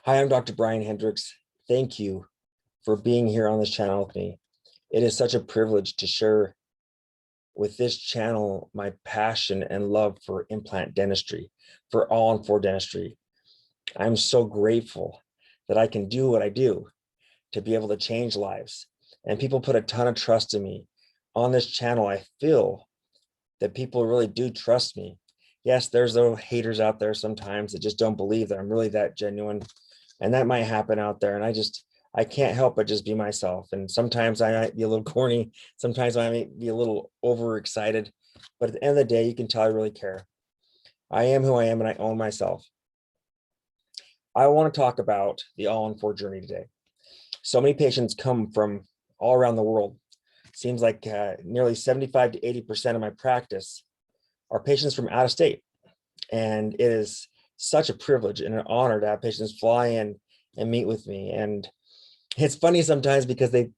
Hi, I'm Dr. Brian Hendricks. Thank you for being here on this channel with me. It is such a privilege to share with this channel my passion and love for implant dentistry, for all-on-4 dentistry. I'm so grateful that I can do what I do to be able to change lives. And people put a ton of trust in me. On this channel, I feel that people really do trust me. Yes, there's those haters out there sometimes that just don't believe that I'm really that genuine. And that might happen out there. And I can't help but just be myself. And sometimes I might be a little corny. Sometimes I might be a little overexcited. But at the end of the day, you can tell I really care. I am who I am and I own myself. I want to talk about the all-on-4 journey today. So many patients come from all around the world. Seems like nearly 75 to 80% of my practice are patients from out of state. And it is such a privilege and an honor to have patients fly in and meet with me. And it's funny sometimes because they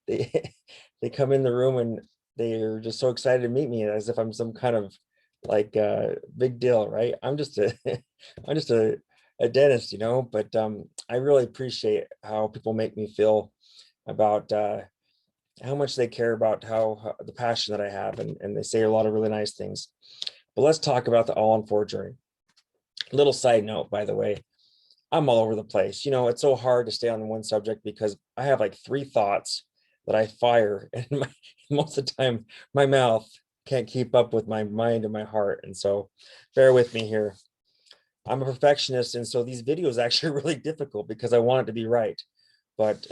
come in the room and they're just so excited to meet me as if I'm some kind of like big deal, right? I'm just a I'm just a dentist, but I really appreciate how people make me feel about how much they care about how the passion that I have, and they say a lot of really nice things. But let's talk about the all-on-4 journey. Little side note, by the way, I'm all over the place. It's so hard to stay on one subject because I have like 3 thoughts that I fire, and most of the time my mouth can't keep up with my mind and my heart. And so bear with me here. I'm a perfectionist, and so these videos actually are really difficult because I want it to be right. But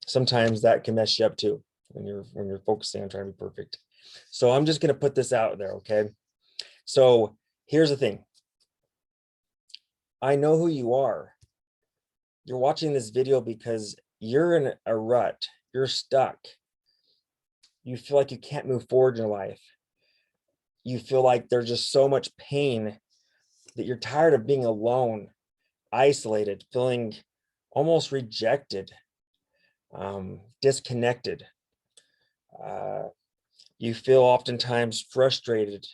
sometimes that can mess you up too when you're focusing on trying to be perfect. So I'm just going to put this out there, okay? So here's the thing. I know who you are. You're watching this video because you're in a rut. You're stuck. You feel like you can't move forward in your life. You feel like there's just so much pain that you're tired of being alone, isolated, feeling almost rejected, disconnected. You feel oftentimes frustrated.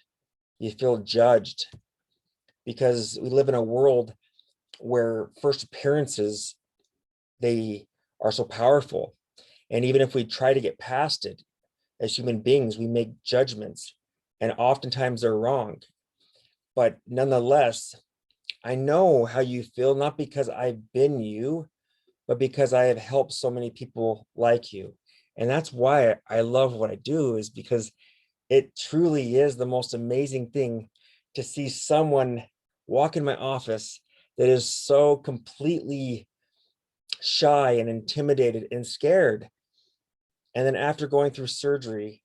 You feel judged because we live in a world where first appearances, they are so powerful. And even if we try to get past it, as human beings, we make judgments, and oftentimes they're wrong. But nonetheless, I know how you feel, not because I've been you, but because I have helped so many people like you. And that's why I love what I do, is because it truly is the most amazing thing to see someone walk in my office that is so completely shy and intimidated and scared. And then after going through surgery,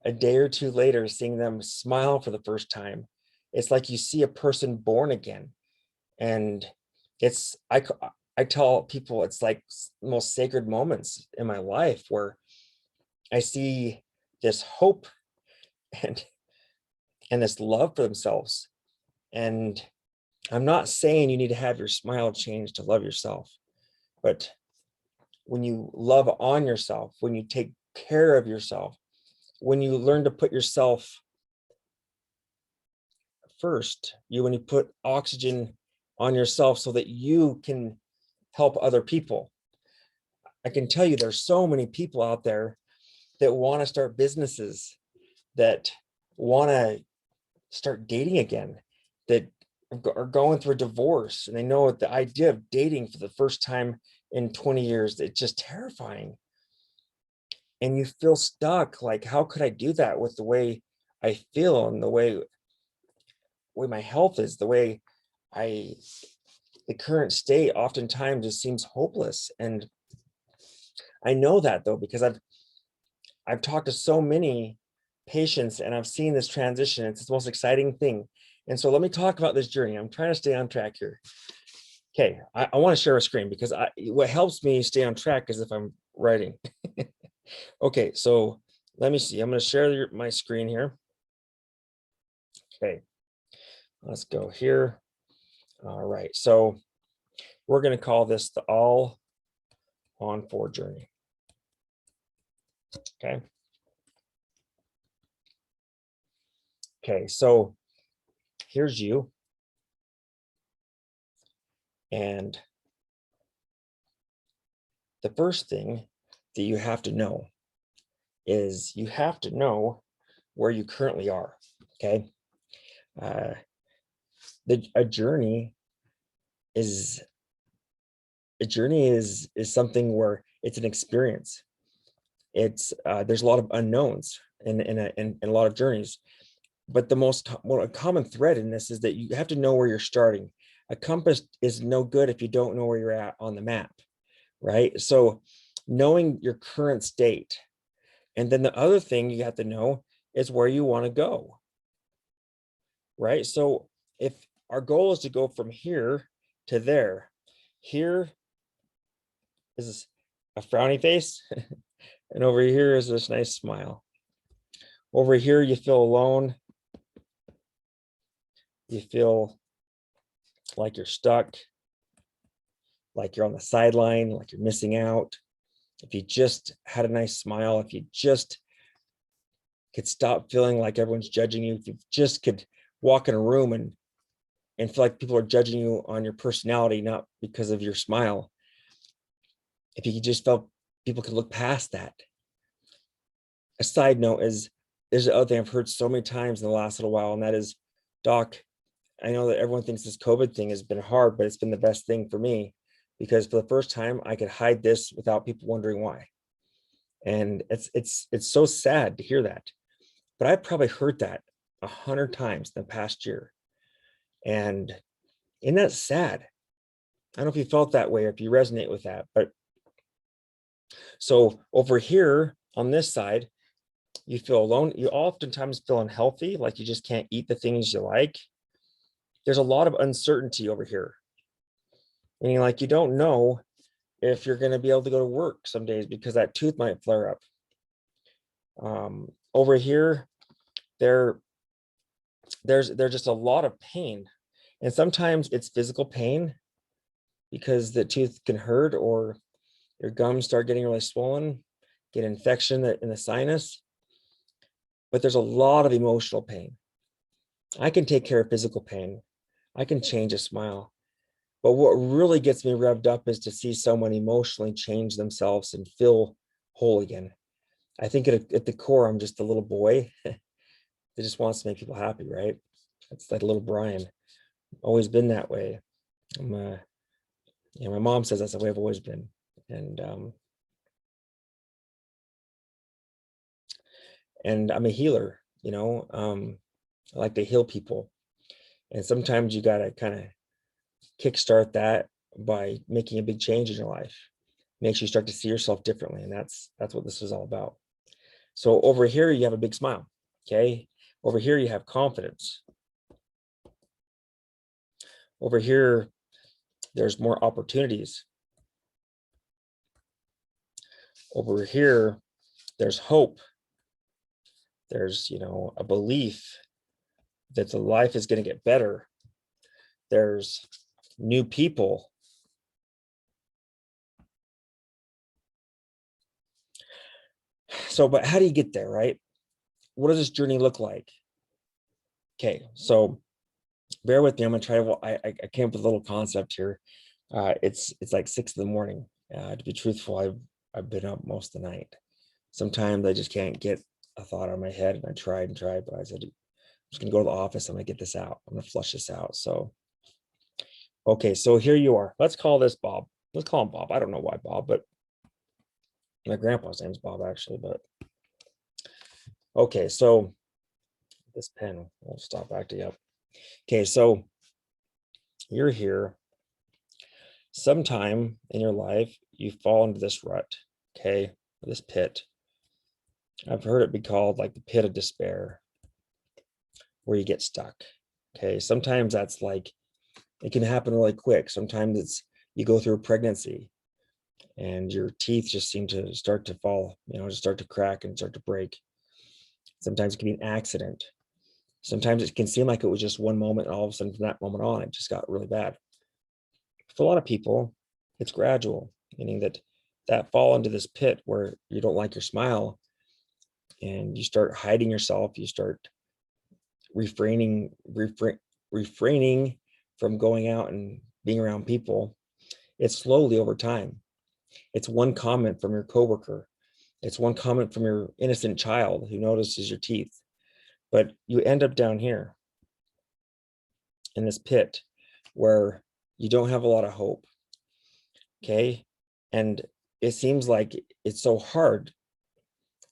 a day or two later, seeing them smile for the first time, it's like you see a person born again. And it's, I tell people it's like the most sacred moments in my life where I see this hope and this love for themselves. And I'm not saying you need to have your smile changed to love yourself, but when you love on yourself, when you take care of yourself, when you learn to put yourself first, when you put oxygen on yourself so that you can help other people. I can tell you there's so many people out there that want to start businesses, that want to start dating again, that are going through a divorce, and they know the idea of dating for the first time in 20 years, it's just terrifying. And you feel stuck, like, how could I do that with the way I feel and the way my health is, the way the current state oftentimes just seems hopeless. And I know that, though, because I've talked to so many patients and I've seen this transition. It's the most exciting thing. And so let me talk about this journey. I'm trying to stay on track here. Okay, I want to share a screen because what helps me stay on track is if I'm writing. Okay, so let me see. I'm going to share my screen here. Okay, let's go here. All right, so we're going to call this the all-on-4 journey. Okay. Okay, so here's you. And the first thing that you have to know is you have to know where you currently are. Okay. Uh, a journey is something where it's an experience. It's there's a lot of unknowns in a lot of journeys, but a common thread in this is that you have to know where you're starting. A compass is no good if you don't know where you're at on the map, right? So knowing your current state, and then the other thing you have to know is where you want to go, right? So if our goal is to go from here to there, here is a frowny face, and over here is this nice smile. Over here, you feel alone. You feel like you're stuck, like you're on the sideline, like you're missing out. If you just had a nice smile, if you just could stop feeling like everyone's judging you, if you just could walk in a room and feel like people are judging you on your personality, not because of your smile. If you just felt people could look past that. A side note is, there's the other thing I've heard so many times in the last little while, and that is, Doc, I know that everyone thinks this COVID thing has been hard, but it's been the best thing for me, because for the first time I could hide this without people wondering why. And it's so sad to hear that, but I've probably heard that 100 times in the past year. And isn't that sad? I don't know if you felt that way or if you resonate with that, but so over here on this side, you feel alone. You oftentimes feel unhealthy, like you just can't eat the things you like. There's a lot of uncertainty over here. Meaning, like, you don't know if you're going to be able to go to work some days because that tooth might flare up. Over here, there's just a lot of pain. And sometimes it's physical pain because the tooth can hurt, or your gums start getting really swollen, get an infection in the sinus. But there's a lot of emotional pain. I can take care of physical pain. I can change a smile. But what really gets me revved up is to see someone emotionally change themselves and feel whole again. I think at the core, I'm just a little boy that just wants to make people happy, right? It's like little Brian. Always been that way. My mom says that's the way I've always been. And I'm a healer, I like to heal people. And sometimes you got to kind of kickstart that by making a big change in your life. Makes you start to see yourself differently. And that's what this is all about. So over here, you have a big smile. Okay. Over here, you have confidence. Over here, there's more opportunities. Over here, there's hope. There's, a belief that the life is going to get better. There's new people. So, but how do you get there, right? What does this journey look like? Okay, so bear with me. I'm gonna try to. I came up with a little concept here. It's like 6 a.m. To be truthful, I've been up most of the night. Sometimes I just can't get a thought out of my head, and I tried, but I said, I'm just gonna go to the office. I'm gonna get this out. I'm gonna flush this out. So, okay, so here you are. Let's call this Bob. Let's call him Bob. I don't know why Bob, but my grandpa's name's Bob actually. But okay, so this pen will stop acting up. Okay, so you're here. Sometime in your life, you fall into this rut, okay, this pit. I've heard it be called like the pit of despair, where you get stuck. Okay, sometimes that's like, it can happen really quick. Sometimes it's you go through a pregnancy and your teeth just seem to start to fall, just start to crack and start to break. Sometimes it can be an accident. Sometimes it can seem like it was just one moment, and all of a sudden from that moment on, it just got really bad. For a lot of people, it's gradual, meaning that fall into this pit where you don't like your smile and you start hiding yourself, you start refraining from going out and being around people. It's slowly over time. It's one comment from your coworker. It's one comment from your innocent child who notices your teeth. But you end up down here in this pit where you don't have a lot of hope. Okay. And it seems like it's so hard.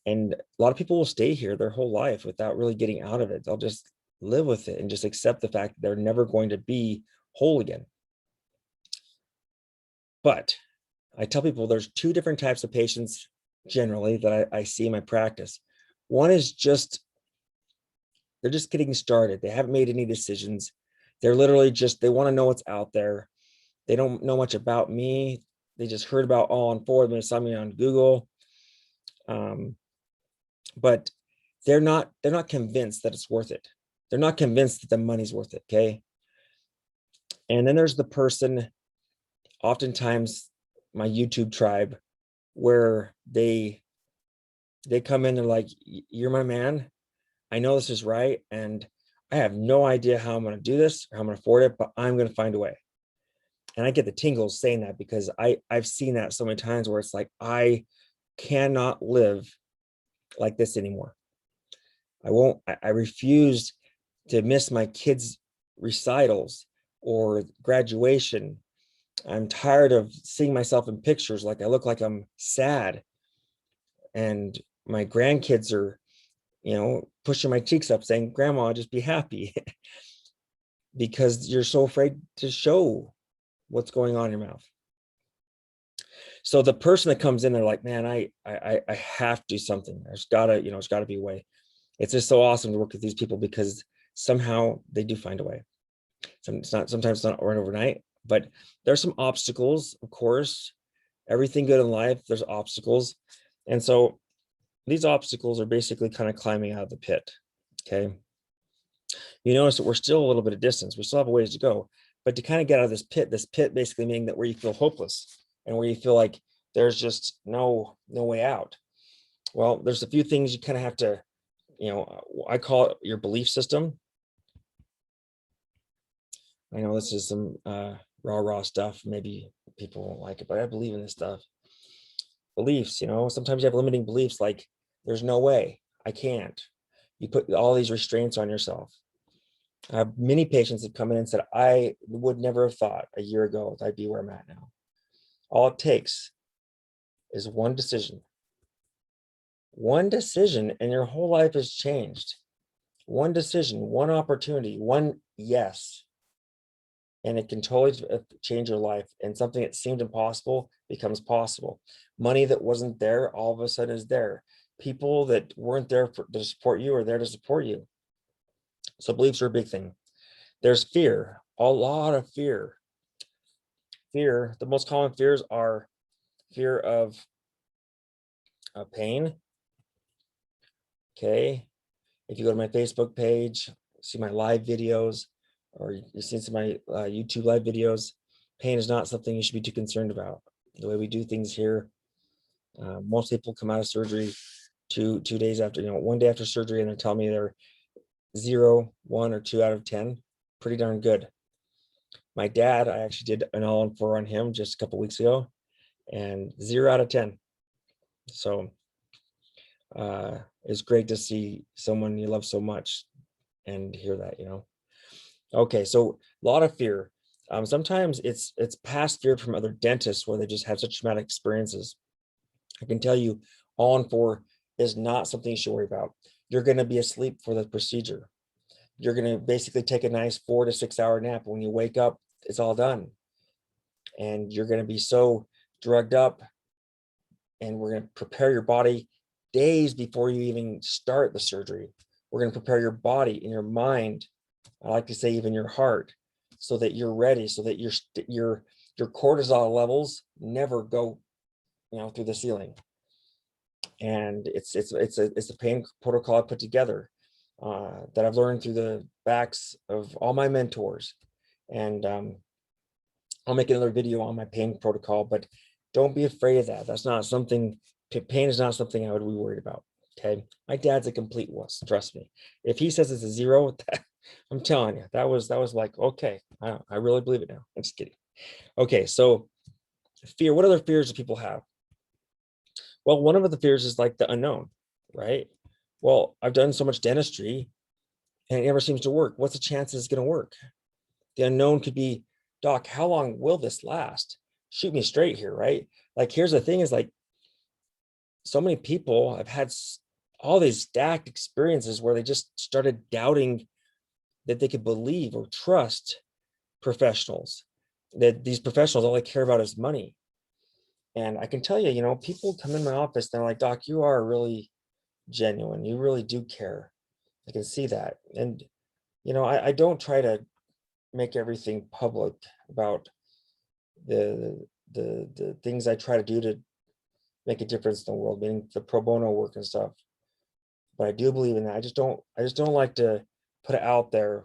And a lot of people will stay here their whole life without really getting out of it. They'll just live with it and just accept the fact that they're never going to be whole again. But I tell people there's two different types of patients generally that I see in my practice. One is they're just getting started. They haven't made any decisions. They're literally they want to know what's out there. They don't know much about me. They just heard about All on 4, they saw me on Google. But they're not convinced that it's worth it. They're not convinced that the money's worth it, okay? And then there's the person, oftentimes my YouTube tribe, where they come in, they're like, you're my man. I know this is right. And I have no idea how I'm going to do this or how I'm going to afford it, but I'm going to find a way. And I get the tingles saying that because I've seen that so many times where it's like, I cannot live like this anymore. I refuse to miss my kids' recitals or graduation. I'm tired of seeing myself in pictures like I look like I'm sad. And my grandkids are, pushing my cheeks up saying, Grandma, just be happy. Because you're so afraid to show what's going on in your mouth. So the person that comes in, they're like, man, I have to do something. There's gotta, it's gotta be a way. It's just so awesome to work with these people because somehow they do find a way. Sometimes it's not overnight, but there's some obstacles, of course. Everything good in life, there's obstacles. And so these obstacles are basically kind of climbing out of the pit. Okay. You notice that we're still a little bit of distance. We still have a ways to go, but to kind of get out of this pit basically meaning that where you feel hopeless and where you feel like there's just no way out. Well, there's a few things you kind of have to, I call it your belief system. I know this is some raw stuff. Maybe people won't like it, but I believe in this stuff. Beliefs, sometimes you have limiting beliefs like there's no way, I can't. You put all these restraints on yourself. I have many patients that come in and said, I would never have thought a year ago that I'd be where I'm at now. All it takes is one decision. One decision and your whole life has changed. One decision, one opportunity, one yes. And it can totally change your life. And something that seemed impossible becomes possible. Money that wasn't there all of a sudden is there. People that weren't there to support you are there to support you. So beliefs are a big thing. There's fear, a lot of fear. Fear, the most common fears are fear of pain. Okay. If you go to my Facebook page, see my live videos, or you've seen some of my YouTube live videos, pain is not something you should be too concerned about. The way we do things here, most people come out of surgery two days after, one day after surgery, and they're telling me they're 0, 1, or 2 out of 10. Pretty darn good. My dad, I actually did an All-on-4 on him just a couple weeks ago, and 0 out of 10. So it's great to see someone you love so much and hear that, Okay, so a lot of fear. Sometimes it's past fear from other dentists where they just have such traumatic experiences. I can tell you, All-on-4 is not something you should worry about. You're going to be asleep for the procedure. You're going to basically take a nice 4 to 6 hour nap. When you wake up, it's all done. And you're going to be so drugged up, and we're going to prepare your body days before you even start the surgery. We're going to prepare your body and your mind. I like to say even your heart, so that you're ready, so that your cortisol levels never go, through the ceiling. And it's a pain protocol I put together that I've learned through the backs of all my mentors. And I'll make another video on my pain protocol, but don't be afraid of that. That's not something, pain is not something I would be worried about. Okay. My dad's a complete wuss. Trust me. If he says it's a 0, I'm telling you, that was like, okay, I really believe it now. I'm just kidding. Okay. So Fear. What other fears do people have? Well, one of the fears is like the unknown, right? Well, I've done so much dentistry and it never seems to work. What's the chances it's going to work? The unknown could be, doc, how long will this last? Shoot me straight here, right? Like, here's the thing is like, so many people have had all these stacked experiences where they just started doubting that they could believe or trust professionals, that these professionals, all they care about is money. And I can tell you, people come in my office, they're like, doc, you are really genuine. You really do care. I can see that. And, I don't try to make everything public about the things I try to do to make a difference in the world, meaning the pro bono work and stuff. But I do believe in that. I just don't like to put it out there.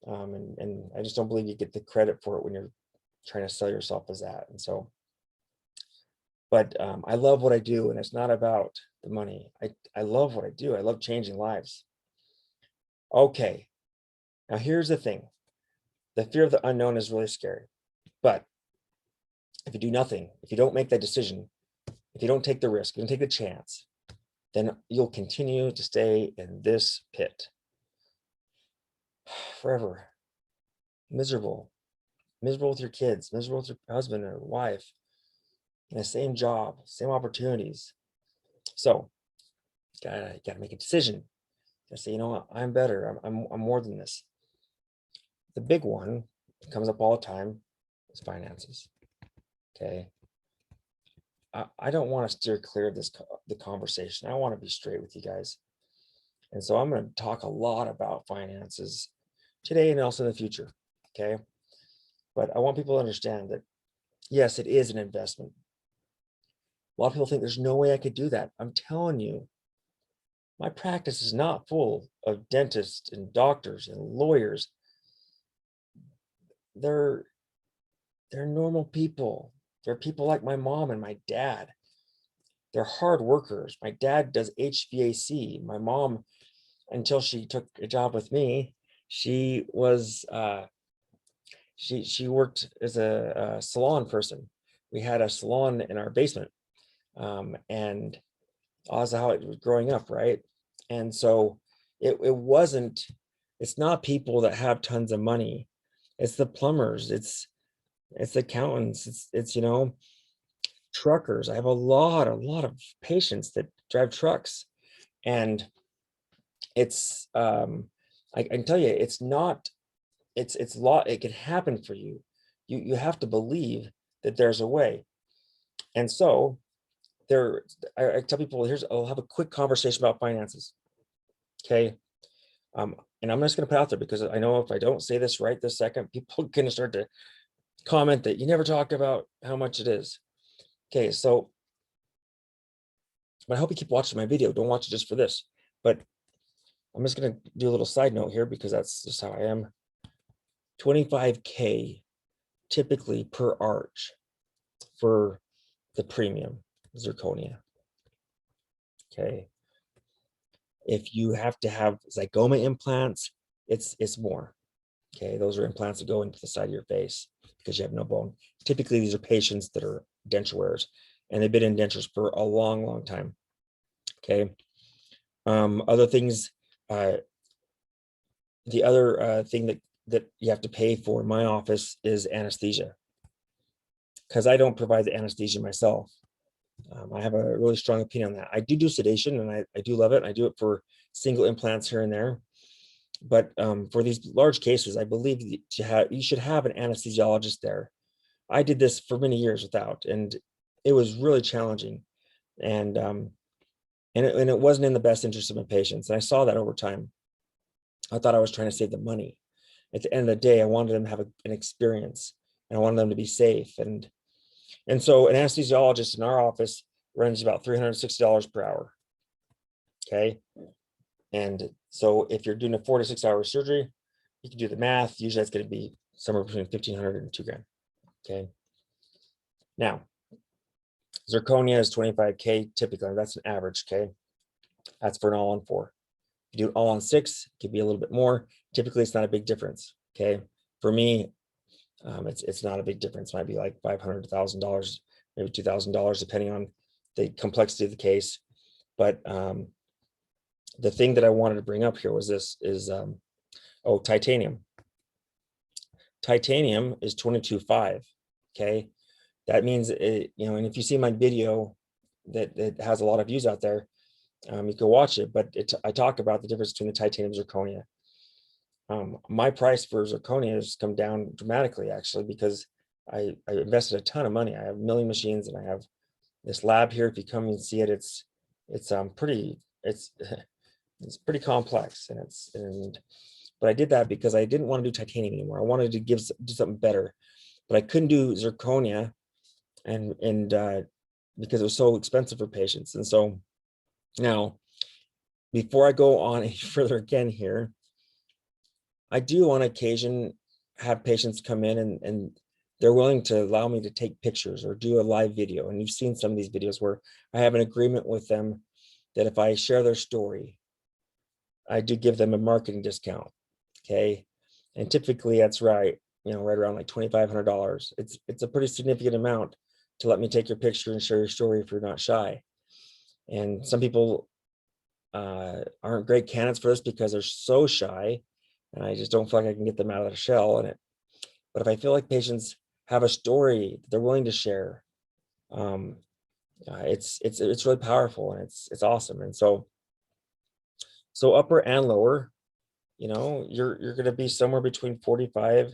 And I just don't believe you get the credit for it when you're trying to sell yourself as that. And so, but I love what I do, and it's not about the money. I love what I do. I love changing lives. Okay, now here's the thing. The fear of the unknown is really scary. But if you do nothing, if you don't make that decision, if you don't take the risk, you don't take the chance, then you'll continue to stay in this pit forever. Miserable with your kids, miserable with your husband or wife, in the same job, same opportunities. So you gotta make a decision. I say, what, I'm better. I'm more than this. The big one that comes up all the time is finances. Okay. I don't want to steer clear of the conversation. I want to be straight with you guys. And so I'm going to talk a lot about finances today and also in the future. Okay. But I want people to understand that, yes, it is an investment. A lot of people think there's no way I could do that. I'm telling you, my practice is not full of dentists and doctors and lawyers. They're normal people. They're people like my mom and my dad. They're hard workers. My dad does HVAC. My mom, until she took a job with me, she was she worked as a salon person. We had a salon in our basement, and also how it was growing up, right? And so it's not people that have tons of money. It's the plumbers, it's the accountants, it's truckers. I have a lot of patients that drive trucks, and it's I can tell you, it's not, it's lot, it can happen for you. You have to believe that there's a way. And so I tell people, I'll have a quick conversation about finances. Okay. And I'm just going to put out there, because I know if I don't say this right this second, people are going to start to comment that you never talked about how much it is. Okay. So I hope you keep watching my video. Don't watch it just for this, but I'm just going to do a little side note here, because that's just how I am. 25K typically per arch for the premium zirconia. Okay. If you have to have zygoma implants, it's more. Okay, those are implants that go into the side of your face because you have no bone. Typically, these are patients that are denture wearers, and they've been in dentures for a long time. Okay. Other things, the other thing that you have to pay for in my office is anesthesia, because I don't provide the anesthesia myself. I have a really strong opinion on that. I do sedation, and I do love it. I do it for single implants here and there. But for these large cases, I believe you should have an anesthesiologist there. I did this for many years without, and it was really challenging. And it wasn't in the best interest of my patients. And I saw that over time. I thought I was trying to save them money. At the end of the day, I wanted them to have an experience, and I wanted them to be safe. And so an anesthesiologist in our office runs about $360 per hour. Okay. And so if you're doing a 4 to 6 hour surgery, you can do the math. Usually that's going to be somewhere between $1,500 and $2,000. Okay. Now, zirconia is 25K typically. That's an average. Okay. That's for an all-on-4. If you do all-on-6, it could be a little bit more. Typically, it's not a big difference. Okay. For me, It's not a big difference. It might be like $500, $1,000, maybe $2,000, depending on the complexity of the case. But the thing that I wanted to bring up here was this is, titanium. Titanium is 22.5. Okay. That means it, and if you see my video that has a lot of views out there, you can watch it, but I talk about the difference between the titanium and zirconia. My price for zirconia has come down dramatically, actually, because I invested a ton of money. I have milling machines, and I have this lab here. If you come and see it, it's pretty it's pretty complex, but I did that because I didn't want to do titanium anymore. I wanted to do something better, but I couldn't do zirconia, and because it was so expensive for patients. And so now, before I go on any further again here, I do on occasion have patients come in and they're willing to allow me to take pictures or do a live video. And you've seen some of these videos where I have an agreement with them that if I share their story, I do give them a marketing discount. Okay. And typically that's right around like $2,500. It's a pretty significant amount to let me take your picture and share your story if you're not shy. And some people aren't great candidates for this because they're so shy, and I just don't feel like I can get them out of their shell. But if I feel like patients have a story that they're willing to share, it's really powerful, and it's awesome. And so upper and lower, you're going to be somewhere between 45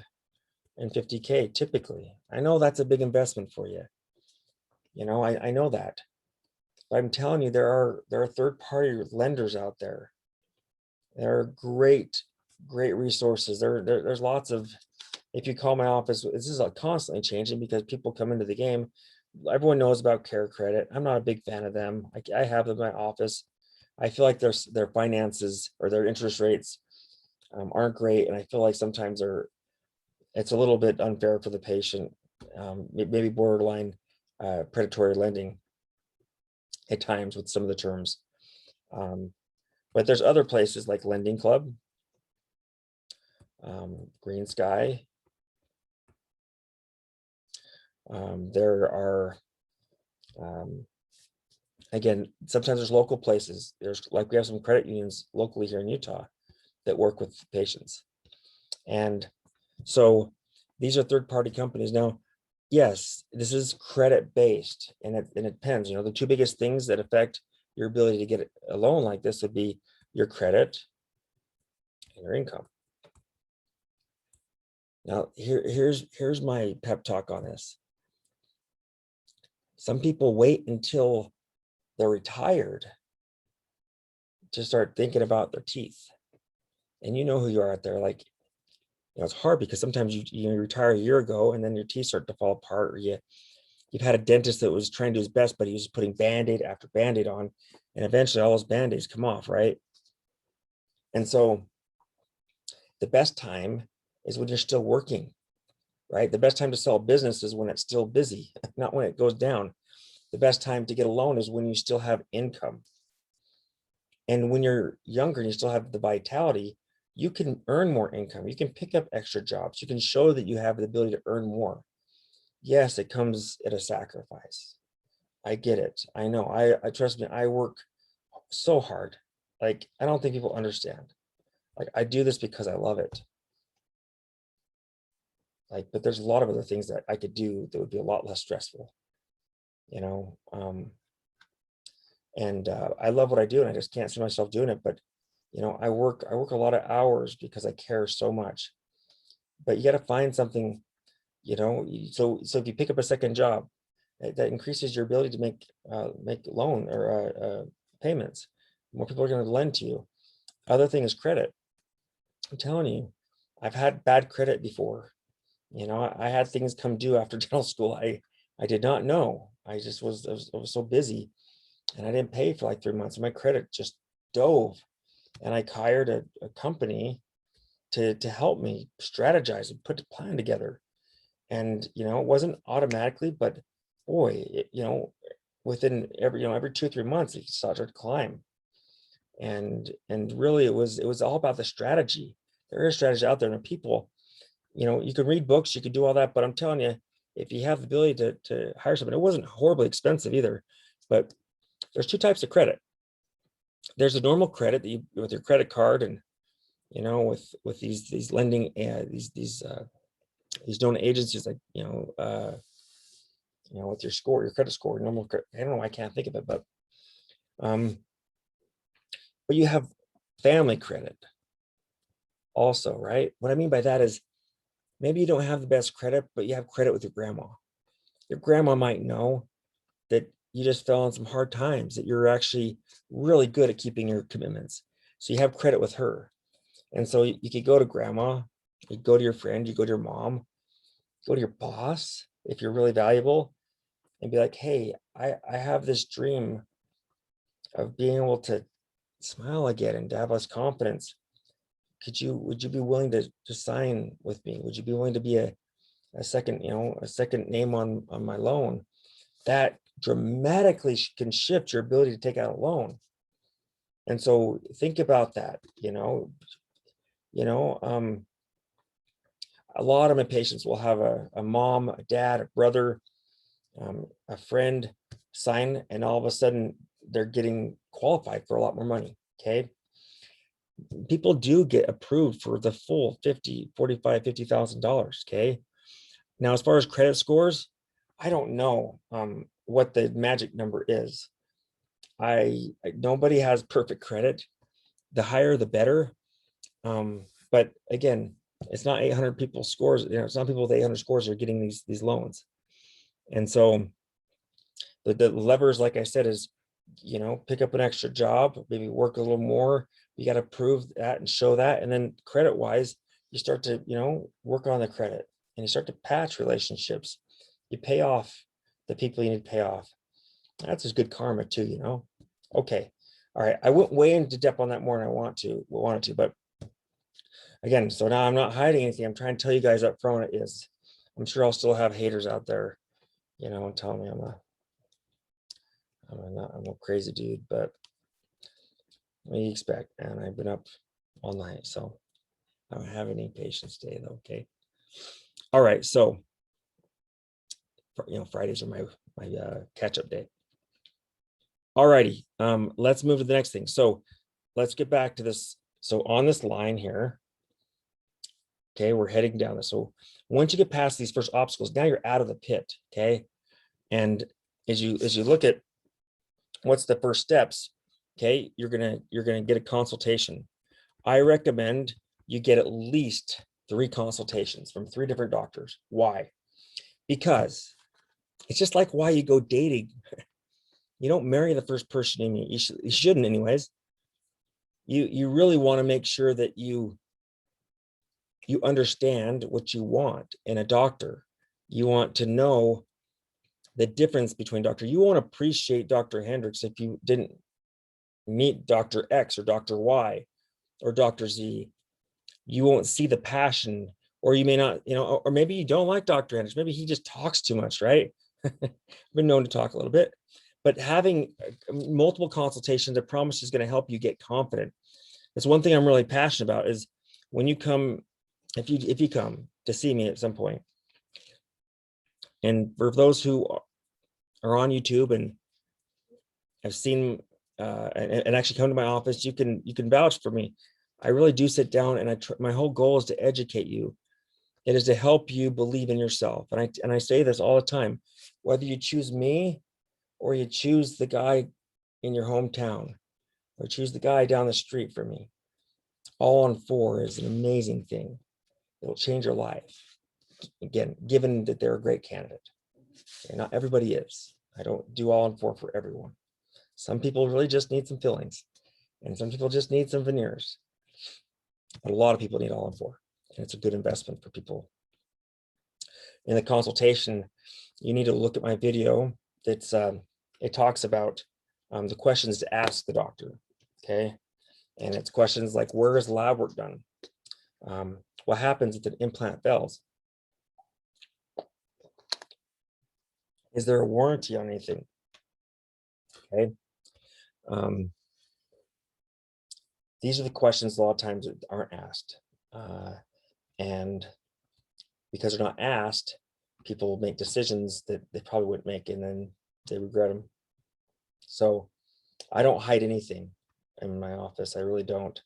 and 50K typically. I know that's a big investment for you. I know that. But I'm telling you, there are third-party lenders out there. There are great resources. There's lots of, if you call my office, this is constantly changing because people come into the game. Everyone knows about CareCredit. I'm not a big fan of them. I have them in my office. I feel like their finances or their interest rates aren't great. And I feel like sometimes it's a little bit unfair for the patient, maybe borderline predatory lending at times with some of the terms. But there's other places like Lending Club, Green Sky. There are, again, sometimes there's local places. We have some credit unions locally here in Utah that work with patients. And so these are third-party companies. Now, yes, this is credit-based, and it depends. The two biggest things that affect your ability to get a loan like this would be your credit and your income. Now, here's my pep talk on this. Some people wait until they're retired to start thinking about their teeth. And you know who you are out there. Like, it's hard because sometimes you retire a year ago and then your teeth start to fall apart, or you've had a dentist that was trying to do his best, but he was putting Band-Aid after Band-Aid on, and eventually all those Band-Aids come off, right? And so the best time is when you're still working, right? The best time to sell a business is when it's still busy, not when it goes down. The best time to get a loan is when you still have income. And when you're younger and you still have the vitality, you can earn more income. You can pick up extra jobs. You can show that you have the ability to earn more. Yes, it comes at a sacrifice. I get it. I know. I trust me, I work so hard. Like, I don't think people understand. Like, I do this because I love it. Like, but there's a lot of other things that I could do that would be a lot less stressful, and I love what I do, and I just can't see myself doing it. But I work a lot of hours because I care so much. But you got to find something, so if you pick up a second job, that increases your ability to make loan or payments. More people are going to lend to you. Other thing is credit. I'm telling you, I've had bad credit before. I had things come due after dental school. I did not know. I was so busy, and I didn't pay for like 3 months. My credit just dove, and I hired a company to help me strategize and put the plan together. And it wasn't automatically, but boy, within every 2 or 3 months, it started to climb. And really, it was all about the strategy. There is strategy out there, and people, you know, you can read books, you could do all that, but I'm telling you, if you have the ability to hire someone, it wasn't horribly expensive either, but there's two types of credit. There's a normal credit that you with your credit card, and you know, with these lending these donor agencies, like you know, with your score, your credit score, normal. I don't know why I can't think of it, um, but you have family credit also, right? What I mean by that is maybe you don't have the best credit, but you have credit with your grandma. Your grandma might know that you just fell on some hard times, that you're actually really good at keeping your commitments. So you have credit with her. And so you could go to grandma, you go to your friend, you go to your mom, go to your boss if you're really valuable, and be like, hey, I have this dream of being able to smile again and to have less confidence. Would you be willing to sign with me? Would you be willing to be a second, a second name on my loan? That dramatically can shift your ability to take out a loan. And so think about that, a lot of my patients will have a mom, a dad, a brother, a friend sign, and all of a sudden they're getting qualified for a lot more money. Okay. People do get approved for the full $50,000. Okay. Now, as far as credit scores, I don't know what the magic number is. Nobody has perfect credit. The higher, the better. But again, it's not 800 people scores. It's not people with 800 scores are getting these loans. And so the levers, like I said, is, pick up an extra job, maybe work a little more. You got to prove that and show that. And then credit wise, you start to, work on the credit, and you start to patch relationships. You pay off the people you need to pay off. That's just good karma too, Okay. All right. I went way into depth on that more than I wanted to, but again, so now I'm not hiding anything. I'm trying to tell you guys up front it is. I'm sure I'll still have haters out there, and telling me I'm a crazy dude, but what do you expect? And I've been up all night, so I don't have any patience today though. Okay. All right. So, Fridays are my catch-up day. All righty. Let's move to the next thing. So let's get back to this. So on this line here, okay, we're heading down this. So once you get past these first obstacles, now you're out of the pit. Okay. And as you look at what's the first steps, okay, you're gonna get a consultation. I recommend you get at least 3 consultations from 3 different doctors. Why? Because it's just like why you go dating. You don't marry the first person you meet. You shouldn't anyways. You really want to make sure that you understand what you want in a doctor. You want to know the difference between doctor. You won't appreciate Dr. Hendricks if you didn't meet Dr. X or Dr. Y or Dr. Z. You won't see the passion, or you may not, or maybe you don't like Dr. Hendricks. Maybe he just talks too much, right? I've been known to talk a little bit, but having multiple consultations, I promise, is going to help you get confident. That's one thing I'm really passionate about is when you come, if you come to see me at some point, and for those who are on YouTube and have seen and actually come to my office, you can vouch for me. I really do sit down, and my whole goal is to educate you. It is to help you believe in yourself. And I say this all the time, whether you choose me or you choose the guy in your hometown or choose the guy down the street from me, all on 4 is an amazing thing. It'll change your life. Again, given that they're a great candidate. And not everybody is. I don't do all on 4 for everyone. Some people really just need some fillings, and some people just need some veneers. But a lot of people need all on 4, and it's a good investment for people. In the consultation, you need to look at my video. That's it talks about the questions to ask the doctor. Okay, and it's questions like, where is lab work done? What happens if an implant fails? Is there a warranty on anything? Okay. These are the questions a lot of times that aren't asked. And because they're not asked, people make decisions that they probably wouldn't make, and then they regret them. So I don't hide anything in my office. I really don't.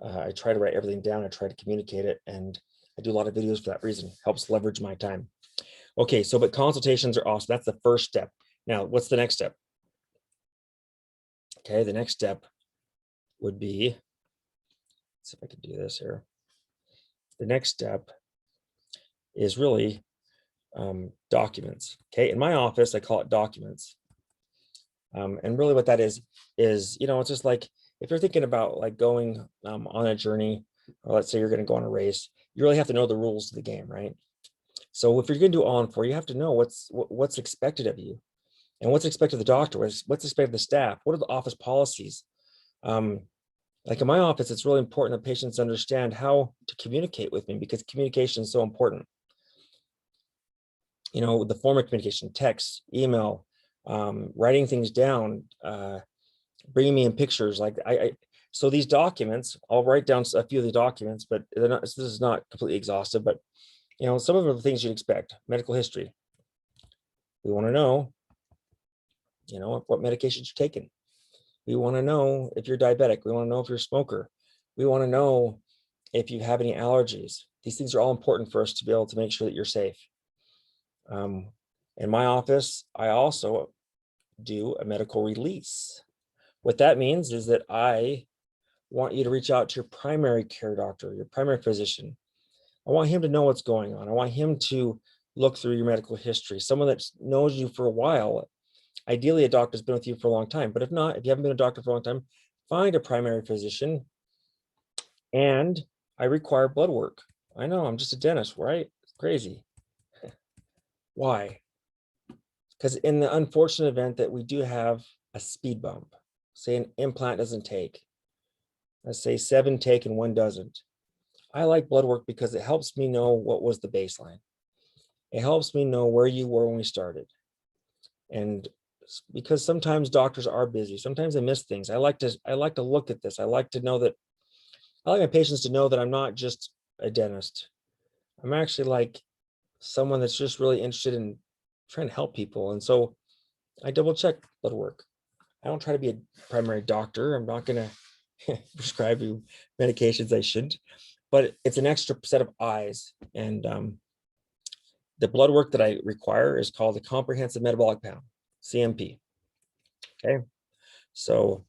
I try to write everything down. I try to communicate it, and I do a lot of videos for that reason. Helps leverage my time. Okay, so but consultations are awesome. That's the first step. Now, what's the next step? Okay, the next step would be, let's see if I can do this here. The next step is really documents. Okay, in my office, I call it documents. And really what that is, you know, it's just like, if you're thinking about like going on a journey, or let's say you're going to go on a race, you really have to know the rules of the game, right? So if you're going to do All-in-4, you have to know what's expected of you, and what's expected of the doctor, what's expected of the staff, what are the office policies. Like in my office, it's really important that patients understand how to communicate with me, because communication is so important. You know, the form of communication, text, email, writing things down, bringing me in pictures. Like so these documents, I'll write down a few of the documents, but they're not, this is not completely exhaustive, but you know, some of them are the things you'd expect. Medical history. We want to know, you know, what medications you're taking. We want to know if you're diabetic. We want to know if you're a smoker. We want to know if you have any allergies. These things are all important for us to be able to make sure that you're safe. In my office, I also do a medical release. What that means is that I want you to reach out to your primary care doctor, your primary physician. I want him to know what's going on. I want him to look through your medical history, someone that knows you for a while. Ideally, a doctor's been with you for a long time, but if not, if you haven't been a doctor for a long time, find a primary physician. And I require blood work. I know, I'm just a dentist, right? It's crazy. Why? Because in the unfortunate event that we do have a speed bump, say an implant doesn't take, let's say 7 take and 1 doesn't. I like blood work because it helps me know what was the baseline. It helps me know where you were when we started. And because sometimes doctors are busy, sometimes they miss things. I like to look at this. I like my patients to know that I'm not just a dentist. I'm actually like someone that's just really interested in trying to help people. And so I double check blood work. I don't try to be a primary doctor. I'm not going to prescribe you medications I shouldn't, but it's an extra set of eyes. And the blood work that I require is called the Comprehensive Metabolic Panel, CMP. Okay. So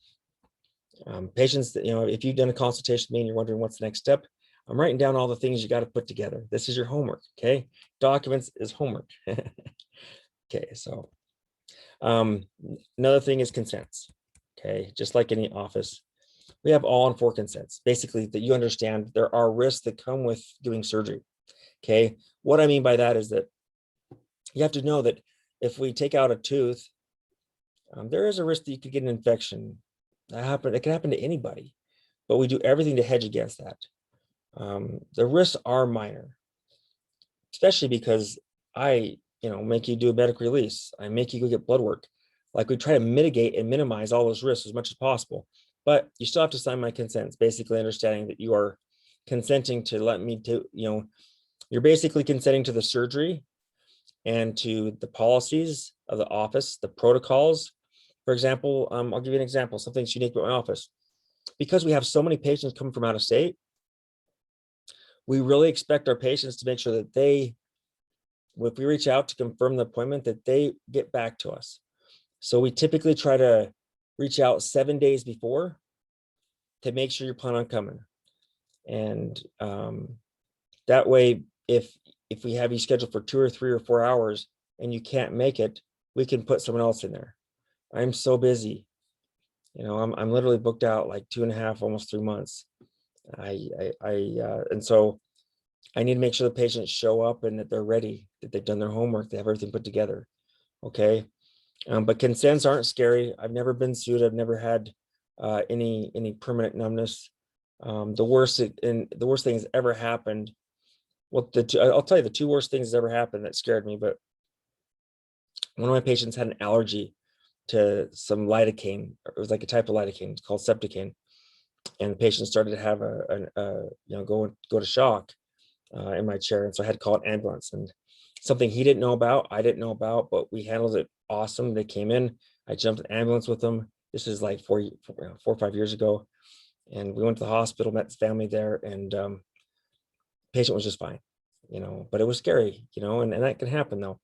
patients that, you know, if you've done a consultation with me and you're wondering what's the next step, I'm writing down all the things you got to put together. This is your homework. Okay. Documents is homework. Okay. So another thing is consents. Okay. Just like any office, we have All-in-4 consents. Basically, that you understand there are risks that come with doing surgery. Okay. What I mean by that is that you have to know that if we take out a tooth, there is a risk that you could get an infection. It can happen to anybody, but we do everything to hedge against that. The risks are minor, especially because I, you know, make you do a medical release. I make you go get blood work. Like, we try to mitigate and minimize all those risks as much as possible, but you still have to sign my consents, basically understanding that you are consenting to let me to, you know, you're basically consenting to the surgery and to the policies of the office, the protocols. For example, I'll give you an example, something's unique about my office. Because we have so many patients coming from out of state, we really expect our patients to make sure that they, if we reach out to confirm the appointment, that they get back to us. So we typically try to reach out 7 days before to make sure you plan on coming. And that way, if we have you scheduled for 2 or 3 or 4 hours and you can't make it, we can put someone else in there. I'm so busy. You know, I'm literally booked out like 2.5, almost 3 months. And so I need to make sure the patients show up and that they're ready, that they've done their homework, they have everything put together. Okay. But consents aren't scary. I've never been sued. I've never had any permanent numbness. The worst thing that's ever happened. Well, I'll tell you the 2 worst things that ever happened that scared me. But one of my patients had an allergy to some lidocaine. It was like a type of lidocaine. It's called Septocaine, and the patient started to have go to shock. in my chair. And so I had to call an ambulance, and something he didn't know about, I didn't know about, but we handled it awesome. They came in, I jumped in the ambulance with them. This is like 4 or 5 years ago. And we went to the hospital, met his family there, and patient was just fine, but it was scary, and that can happen though.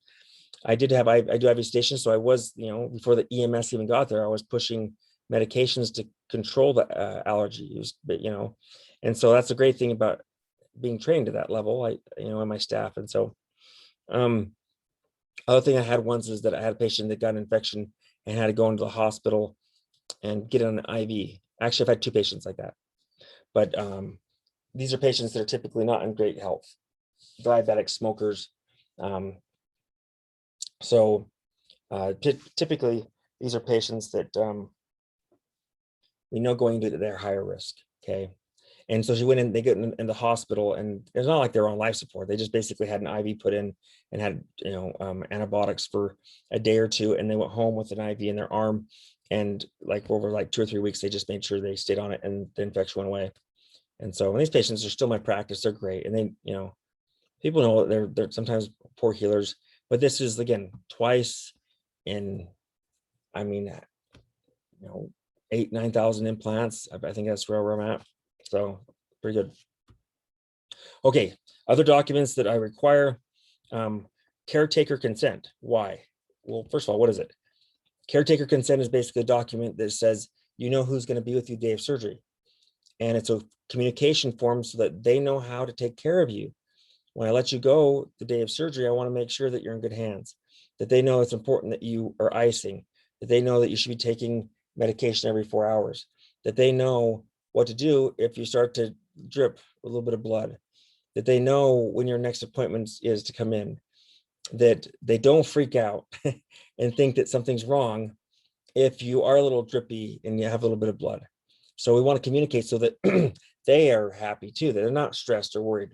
I do have a station. So I was, before the EMS even got there, I was pushing medications to control the allergy use, but, and so that's a great thing about being trained to that level, and my staff. And so, other thing I had once is that I had a patient that got an infection and had to go into the hospital and get on an IV. Actually, I've had 2 patients like that, but these are patients that are typically not in great health, diabetic, smokers. Typically, these are patients that we know going into they're higher risk. Okay. And so she went in, they get in the hospital, and it's not like they're on life support. They just basically had an IV put in and had, antibiotics for a day or 2. And they went home with an IV in their arm. And like over like 2 or 3 weeks, they just made sure they stayed on it and the infection went away. And so when these patients are still my practice, they're great. And they, people know they're sometimes poor healers, but this is, again, twice in, 8,000-9,000 implants. I think that's where I'm at. So pretty good. Okay, other documents that I require, caretaker consent. Why? Well, first of all, what is it? Caretaker consent is basically a document that says, who's going to be with you the day of surgery. And it's a communication form so that they know how to take care of you. When I let you go the day of surgery, I want to make sure that you're in good hands, that they know it's important that you are icing, that they know that you should be taking medication every 4 hours, that they know what to do if you start to drip a little bit of blood, that they know when your next appointment is to come in, that they don't freak out and think that something's wrong if you are a little drippy and you have a little bit of blood. So we want to communicate so that they are happy too, that they're not stressed or worried,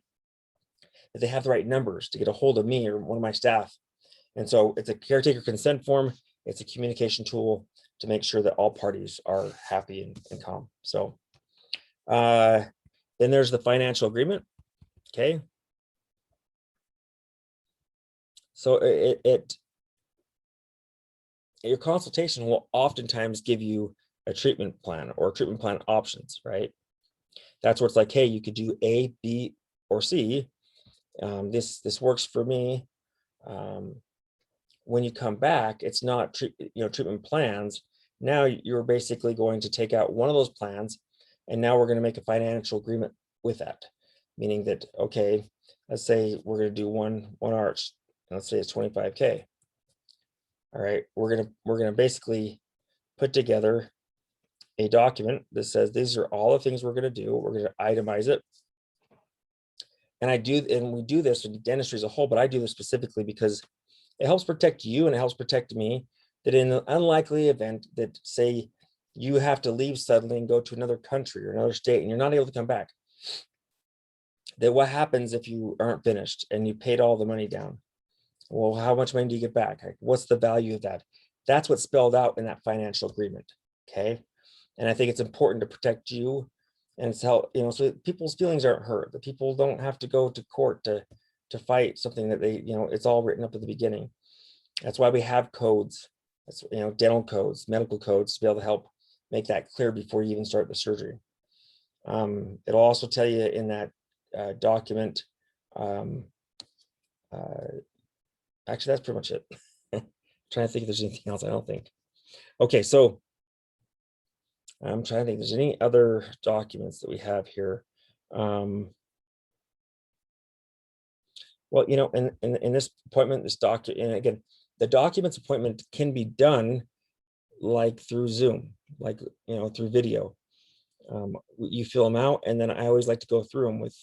that they have the right numbers to get a hold of me or one of my staff. And so it's a caretaker consent form. It's a communication tool to make sure that all parties are happy and calm. So then there's the financial agreement. Okay. So your consultation will oftentimes give you a treatment plan or treatment plan options, right? That's where it's like, hey, you could do A, B, or C. This works for me. When you come back, it's not treatment plans. Now you're basically going to take out one of those plans, and now we're going to make a financial agreement with that, meaning that, okay, let's say we're going to do one arch, and let's say it's 25K. All right, we're gonna basically put together a document that says these are all the things we're going to do. We're going to itemize it. And we do this in dentistry as a whole, but I do this specifically because it helps protect you and it helps protect me, that in the unlikely event that, say, you have to leave suddenly and go to another country or another state and you're not able to come back, that what happens if you aren't finished and you paid all the money down? Well, how much money do you get back? What's the value of that? That's what's spelled out in that financial agreement. Okay. And I think it's important to protect you, and it's how, so people's feelings aren't hurt, that people don't have to go to court to fight something that they, it's all written up at the beginning. That's why we have codes. That's, dental codes, medical codes, to be able to help make that clear before you even start the surgery. It'll also tell you in that document. Actually, that's pretty much it. Trying to think if there's anything else. I don't think. Okay, so I'm trying to think if there's any other documents that we have here. Well, in this appointment, this document, and again, the documents appointment can be done like through Zoom, like, through video. You fill them out, and then I always like to go through them with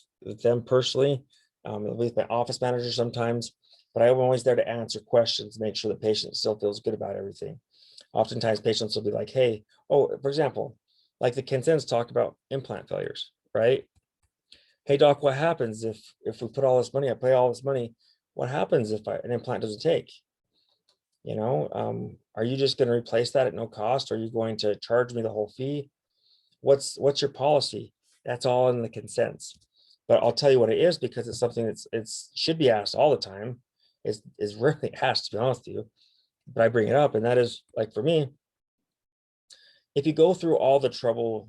them personally, with my office manager sometimes, but I'm always there to answer questions, make sure the patient still feels good about everything. Oftentimes patients will be like, hey, for example, like the consents talk about implant failures, right? Hey doc, what happens if we put all this money, I pay all this money, what happens if an implant doesn't take? Are you just going to replace that at no cost? Or are you going to charge me the whole fee? What's your policy? That's all in the consents. but I'll tell you what it is, because it's something it's should be asked all the time. Is rarely asked, to be honest with you, but I bring it up, and that is, like, for me, if you go through all the trouble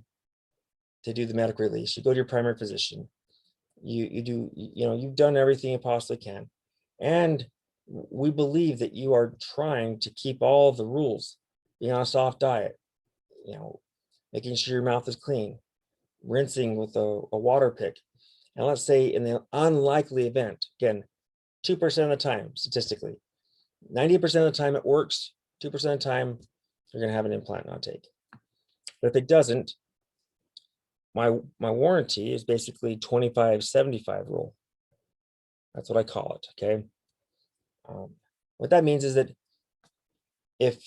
to do the medical release, you go to your primary physician, you do, you've done everything you possibly can, and we believe that you are trying to keep all the rules, being on a soft diet, making sure your mouth is clean, rinsing with a water pick. And let's say in the unlikely event, again, 2% of the time, statistically, 90% of the time it works, 2% of the time you're going to have an implant not take. But if it doesn't, my warranty is basically 25-75 rule. That's what I call it. Okay. What that means is that if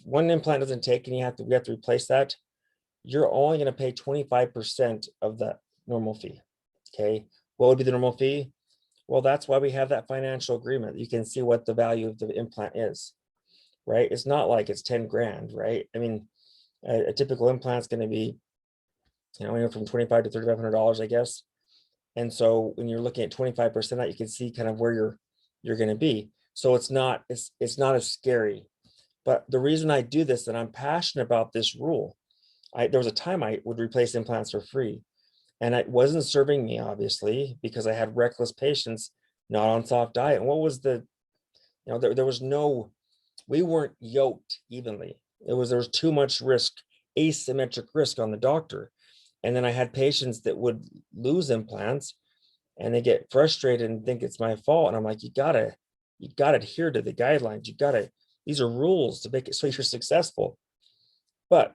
one implant doesn't take and we have to replace that, you're only going to pay 25% of the normal fee. Okay. What would be the normal fee? Well, that's why we have that financial agreement. You can see what the value of the implant is, right? It's not like it's 10 grand, right? I mean, a typical implant is going to be, anywhere from $2,500 to $3,500, I guess. And so when you're looking at 25% of that, you can see kind of where you're going to be. So it's not as scary. But the reason I do this, and I'm passionate about this rule, there was a time I would replace implants for free, and it wasn't serving me, obviously, because I had reckless patients not on soft diet. And what was there was we weren't yoked evenly. There was too much risk, asymmetric risk on the doctor. And then I had patients that would lose implants and they get frustrated and think it's my fault. And I'm like, you gotta adhere to the guidelines. These are rules to make it so you're successful. But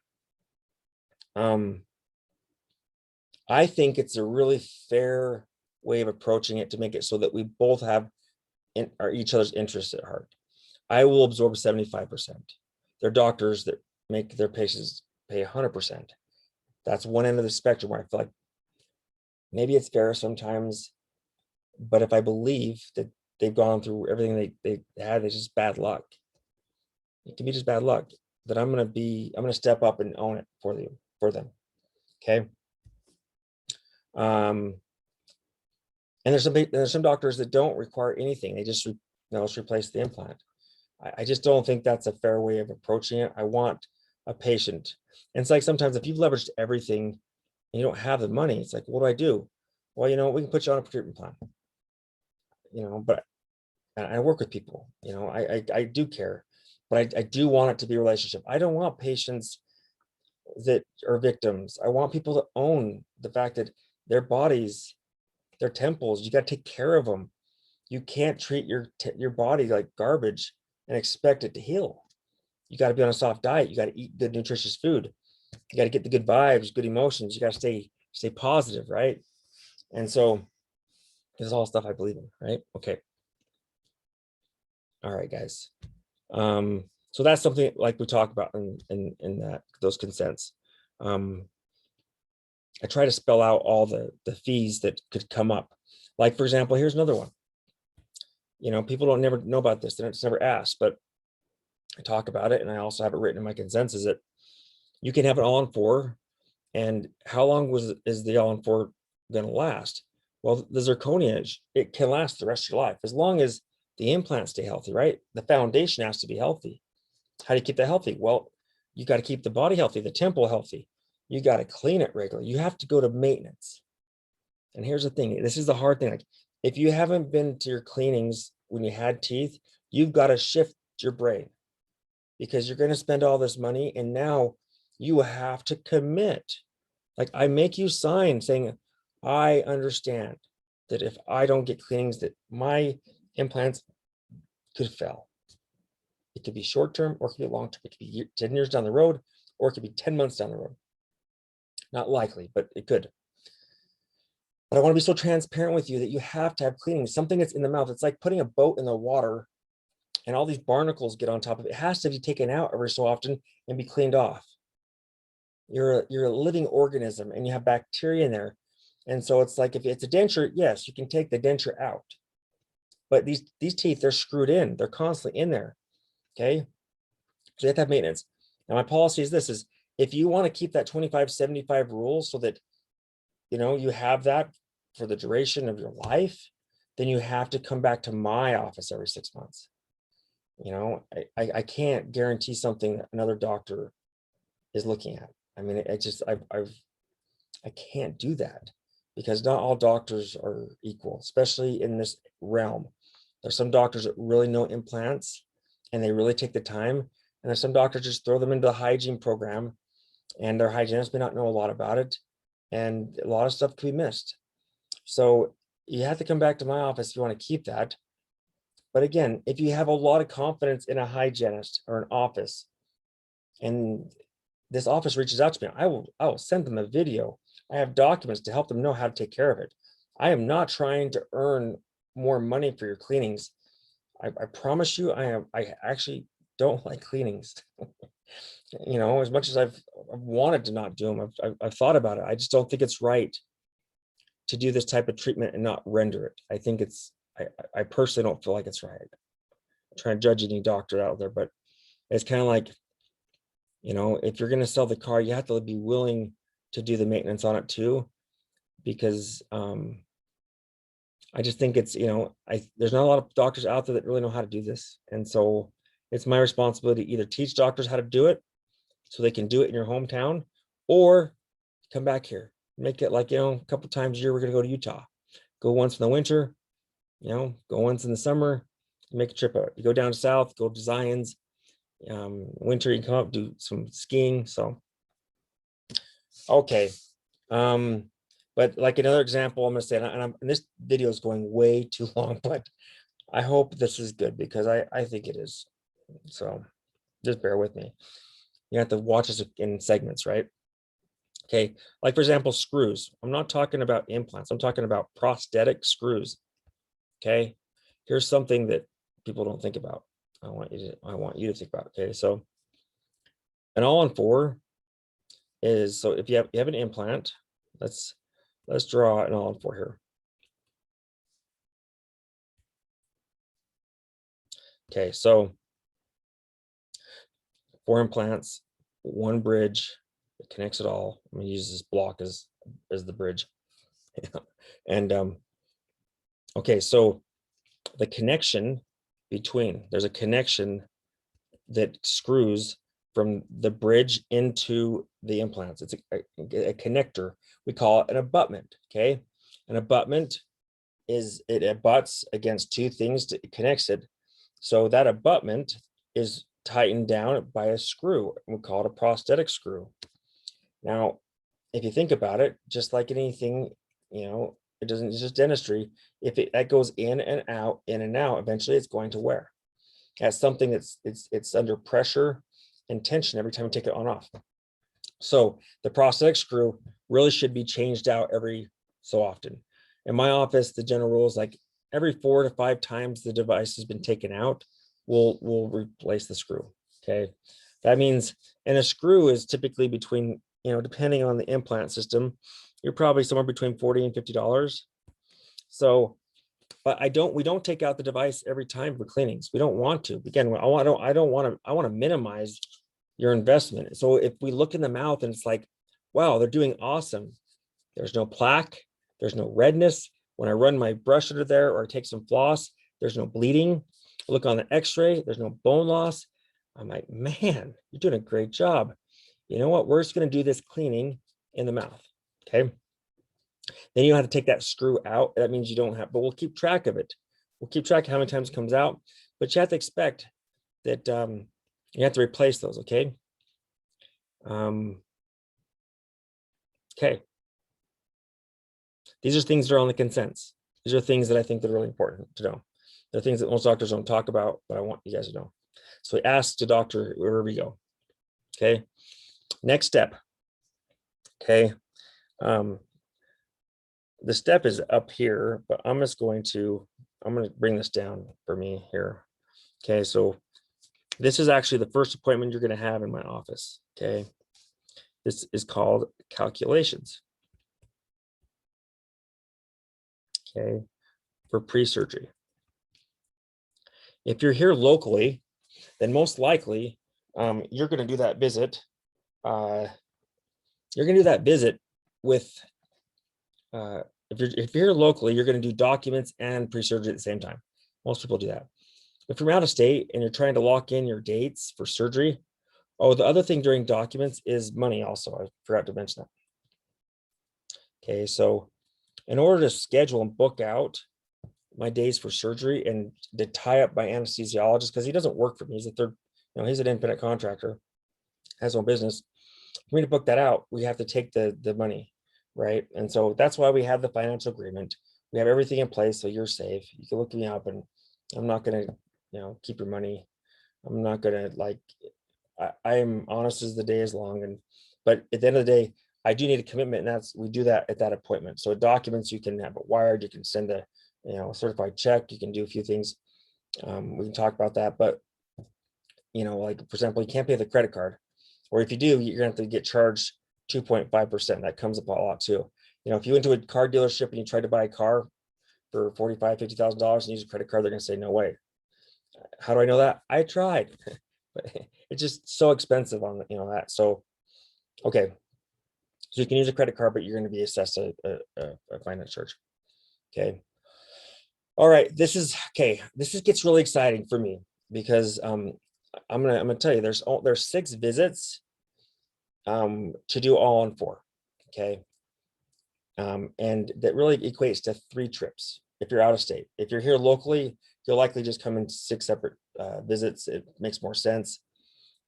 I think it's a really fair way of approaching it to make it so that we both have each other's interests at heart. I will absorb 75%. There are doctors that make their patients pay 100%. That's one end of the spectrum where I feel like maybe it's fair sometimes, but if I believe that they've gone through everything they had, it's just bad luck. It can be just bad luck. That I'm going to step up and own it for them. Okay. And there's some doctors that don't require anything. They just replace the implant. I just don't think that's a fair way of approaching it. I want a patient. And it's like, sometimes if you've leveraged everything and you don't have the money, it's like, what do I do? Well, we can put you on a treatment plan, but I work with people, I do care, but I do want it to be a relationship. I don't want patients that are victims. I want people to own the fact that their bodies, their temples, you got to take care of them. You can't treat your body like garbage and expect it to heal. You got to be on a soft diet. You got to eat good, nutritious food. You got to get the good vibes, good emotions. You got to stay positive, right? And so this is all stuff I believe in, right? Okay. All right, guys. So that's something like we talk about in those consents. I try to spell out all the fees that could come up. Like, for example, here's another one. People don't never know about this. It's never asked, but I talk about it, and I also have it written in my consents, is that you can have an all-on-4, and how long is the all-on-4 going to last? Well, the zirconia, it can last the rest of your life as long as the implants stay healthy, right? The foundation has to be healthy. How do you keep that healthy? Well, you got to keep the body healthy, the temple healthy. You got to clean it regularly. You have to go to maintenance. And here's the thing. This is the hard thing. Like, if you haven't been to your cleanings when you had teeth, you've got to shift your brain, because you're going to spend all this money, and now you have to commit. Like, I make you sign saying, I understand that if I don't get cleanings, that my implants could fail. It could be short-term or it could be long-term. It could be 10 years down the road, or it could be 10 months down the road. Not likely, but it could. But I want to be so transparent with you that you have to have cleaning. Something that's in the mouth. It's like putting a boat in the water and all these barnacles get on top of it. It has to be taken out every so often and be cleaned off. You're a living organism, and you have bacteria in there. And so it's like, if it's a denture, yes, you can take the denture out. But these teeth, they're screwed in. They're constantly in there. Okay. So you have to have maintenance. Now, my policy is this: is if you want to keep that 25-75 rule so that you have that for the duration of your life, then you have to come back to my office every 6 months. You know, I can't guarantee something that another doctor is looking at. I mean, I can't do that, because not all doctors are equal, especially in this realm. There's some doctors that really know implants and they really take the time. And there's some doctors just throw them into the hygiene program, and their hygienists may not know a lot about it. And a lot of stuff can be missed. So you have to come back to my office if you want to keep that. But again, if you have a lot of confidence in a hygienist or an office, and this office reaches out to me, I will send them a video. I have documents to help them know how to take care of it. I am not trying to earn more money for your cleanings. I promise you, I actually don't like cleanings. You know, as much as I've wanted to not do them, I've thought about it. I just don't think it's right to do this type of treatment and not render it. I think I personally don't feel like it's right. I'm trying to judge any doctor out there, but it's kind of like, you know, if you're going to sell the car, you have to be willing to do the maintenance on it too, because I just think it's, you know, there's not a lot of doctors out there that really know how to do this. And so it's my responsibility to either teach doctors how to do it so they can do it in your hometown, or come back here, make it like, you know, a couple times a year, we're going to go to Utah, go once in the winter, you know, go once in the summer, make a trip out. You go down south, go to Zion's, winter, you can come up, do some skiing. So, okay. But like another example, I'm going to say, and this video is going way too long, but I hope this is good, because I think it is. So just bear with me. You have to watch this in segments, right? Okay, like for example, screws. I'm not talking about implants. I'm talking about prosthetic screws. Okay, here's something that people don't think about. I want you to think about. Okay, so an all-on-4 is, so if you have an implant, let's draw an all-on-4 here. Okay, so 4 implants, 1 bridge that connects it all. I'm gonna use this block as the bridge. And okay, so the connection there's a connection that screws from the bridge into the implants. It's a connector. We call it an abutment. Okay, an abutment is, it abuts against 2 things, it connects it. So that abutment is tightened down by a screw. We call it a prosthetic screw. Now, if you think about it, just like anything, you know, it's just dentistry. If that goes in and out, eventually it's going to wear. That's something it's under pressure and tension every time you take it on off. So the prosthetic screw really should be changed out every so often. In my office, the general rule is like every 4 to 5 times the device has been taken out, we'll replace the screw. Okay, that means, and a screw is typically between, you know, depending on the implant system, you're probably somewhere between $40 and $50. So, but we don't take out the device every time for cleanings. We don't want to. Again, I want to minimize your investment. So if we look in the mouth and it's like, wow, they're doing awesome. There's no plaque, there's no redness. When I run my brush under there or take some floss, there's no bleeding. Look on the x-ray, there's no bone loss. I'm like, man, you're doing a great job. You know what? We're just going to do this cleaning in the mouth. Okay. Then you have to take that screw out. That means you don't have, but we'll keep track of it. We'll keep track of how many times it comes out, but you have to expect that you have to replace those. Okay. Okay. These are things that are on the consents. These are things that I think that are really important to know. They're things that most doctors don't talk about, but I want you guys to know. So ask the doctor wherever we go. Okay. Next step. Okay. The step is up here, but I'm going to bring this down for me here. Okay. So this is actually the first appointment you're going to have in my office. Okay. This is called calculations. Okay. For pre-surgery. If you're here locally, then most likely you're going to do that visit. You're going to do that visit with if you're here locally, you're going to do documents and pre-surgery at the same time. Most people do that. If you're out of state and you're trying to lock in your dates for surgery, oh, the other thing during documents is money also. I forgot to mention that. Okay, so in order to schedule and book out my days for surgery and to tie up my anesthesiologist, because he doesn't work for me, he's a third, he's an independent contractor, has his own business. For me to book that out, we have to take the money, right? And so that's why we have the financial agreement. We have everything in place, so you're safe. You can look me up, and I'm not gonna, keep your money. I'm not gonna I'm honest as the day is long, but at the end of the day, I do need a commitment, and we do that at that appointment. So documents, you can have it wired, you can send a certified check, you can do a few things. We can talk about that, but like for example, you can't pay the credit card, or if you do, you're gonna have to get charged 2.5%. That comes up a lot too. If you went to a car dealership and you tried to buy a car for $45,000, $50,000 and use a credit card, they're gonna say no way. How do I know that? I tried. But it's just so expensive on that. So okay, so you can use a credit card, but you're going to be assessed a finance charge. Okay, all right, this gets really exciting for me, because I'm gonna tell you, there's 6 visits to do all on 4. Okay, and that really equates to 3 trips if you're out of state. If you're here locally, you'll likely just come in 6 separate visits. It makes more sense.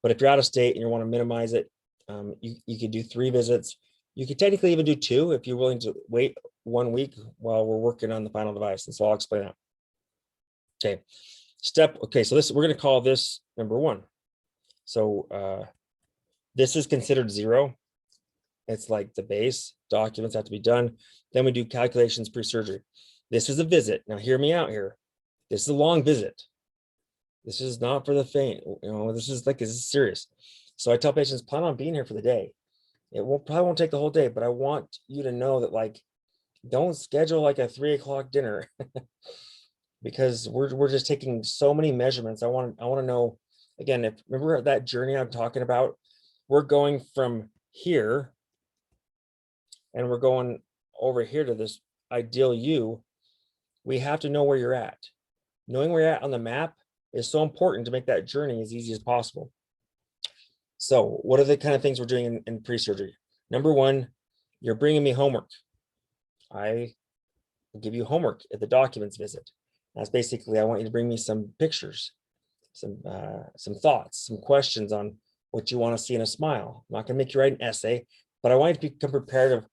But if you're out of state and you want to minimize it, you could do 3 visits. You could technically even do 2 if you're willing to wait 1 week while we're working on the final device. And so I'll explain that. Okay, so we're going to call this number 1. So this is considered 0. It's like the base. Documents have to be done. Then we do calculations pre-surgery. This is a visit. Now hear me out here. This is a long visit. This is not for the faint. This is serious. So I tell patients, plan on being here for the day. It probably won't take the whole day, but I want you to know that don't schedule a 3 o'clock dinner because we're just taking so many measurements. I want to know, again, remember that journey I'm talking about, we're going from here and we're going over here to this ideal you. We have to know where you're at. Knowing where you're at on the map is so important to make that journey as easy as possible. So what are the kind of things we're doing in pre-surgery? Number 1, you're bringing me homework. I will give you homework at the documents visit. That's basically, I want you to bring me some pictures, some thoughts, some questions on what you want to see in a smile. I'm not going to make you write an essay, but I want you to become prepared of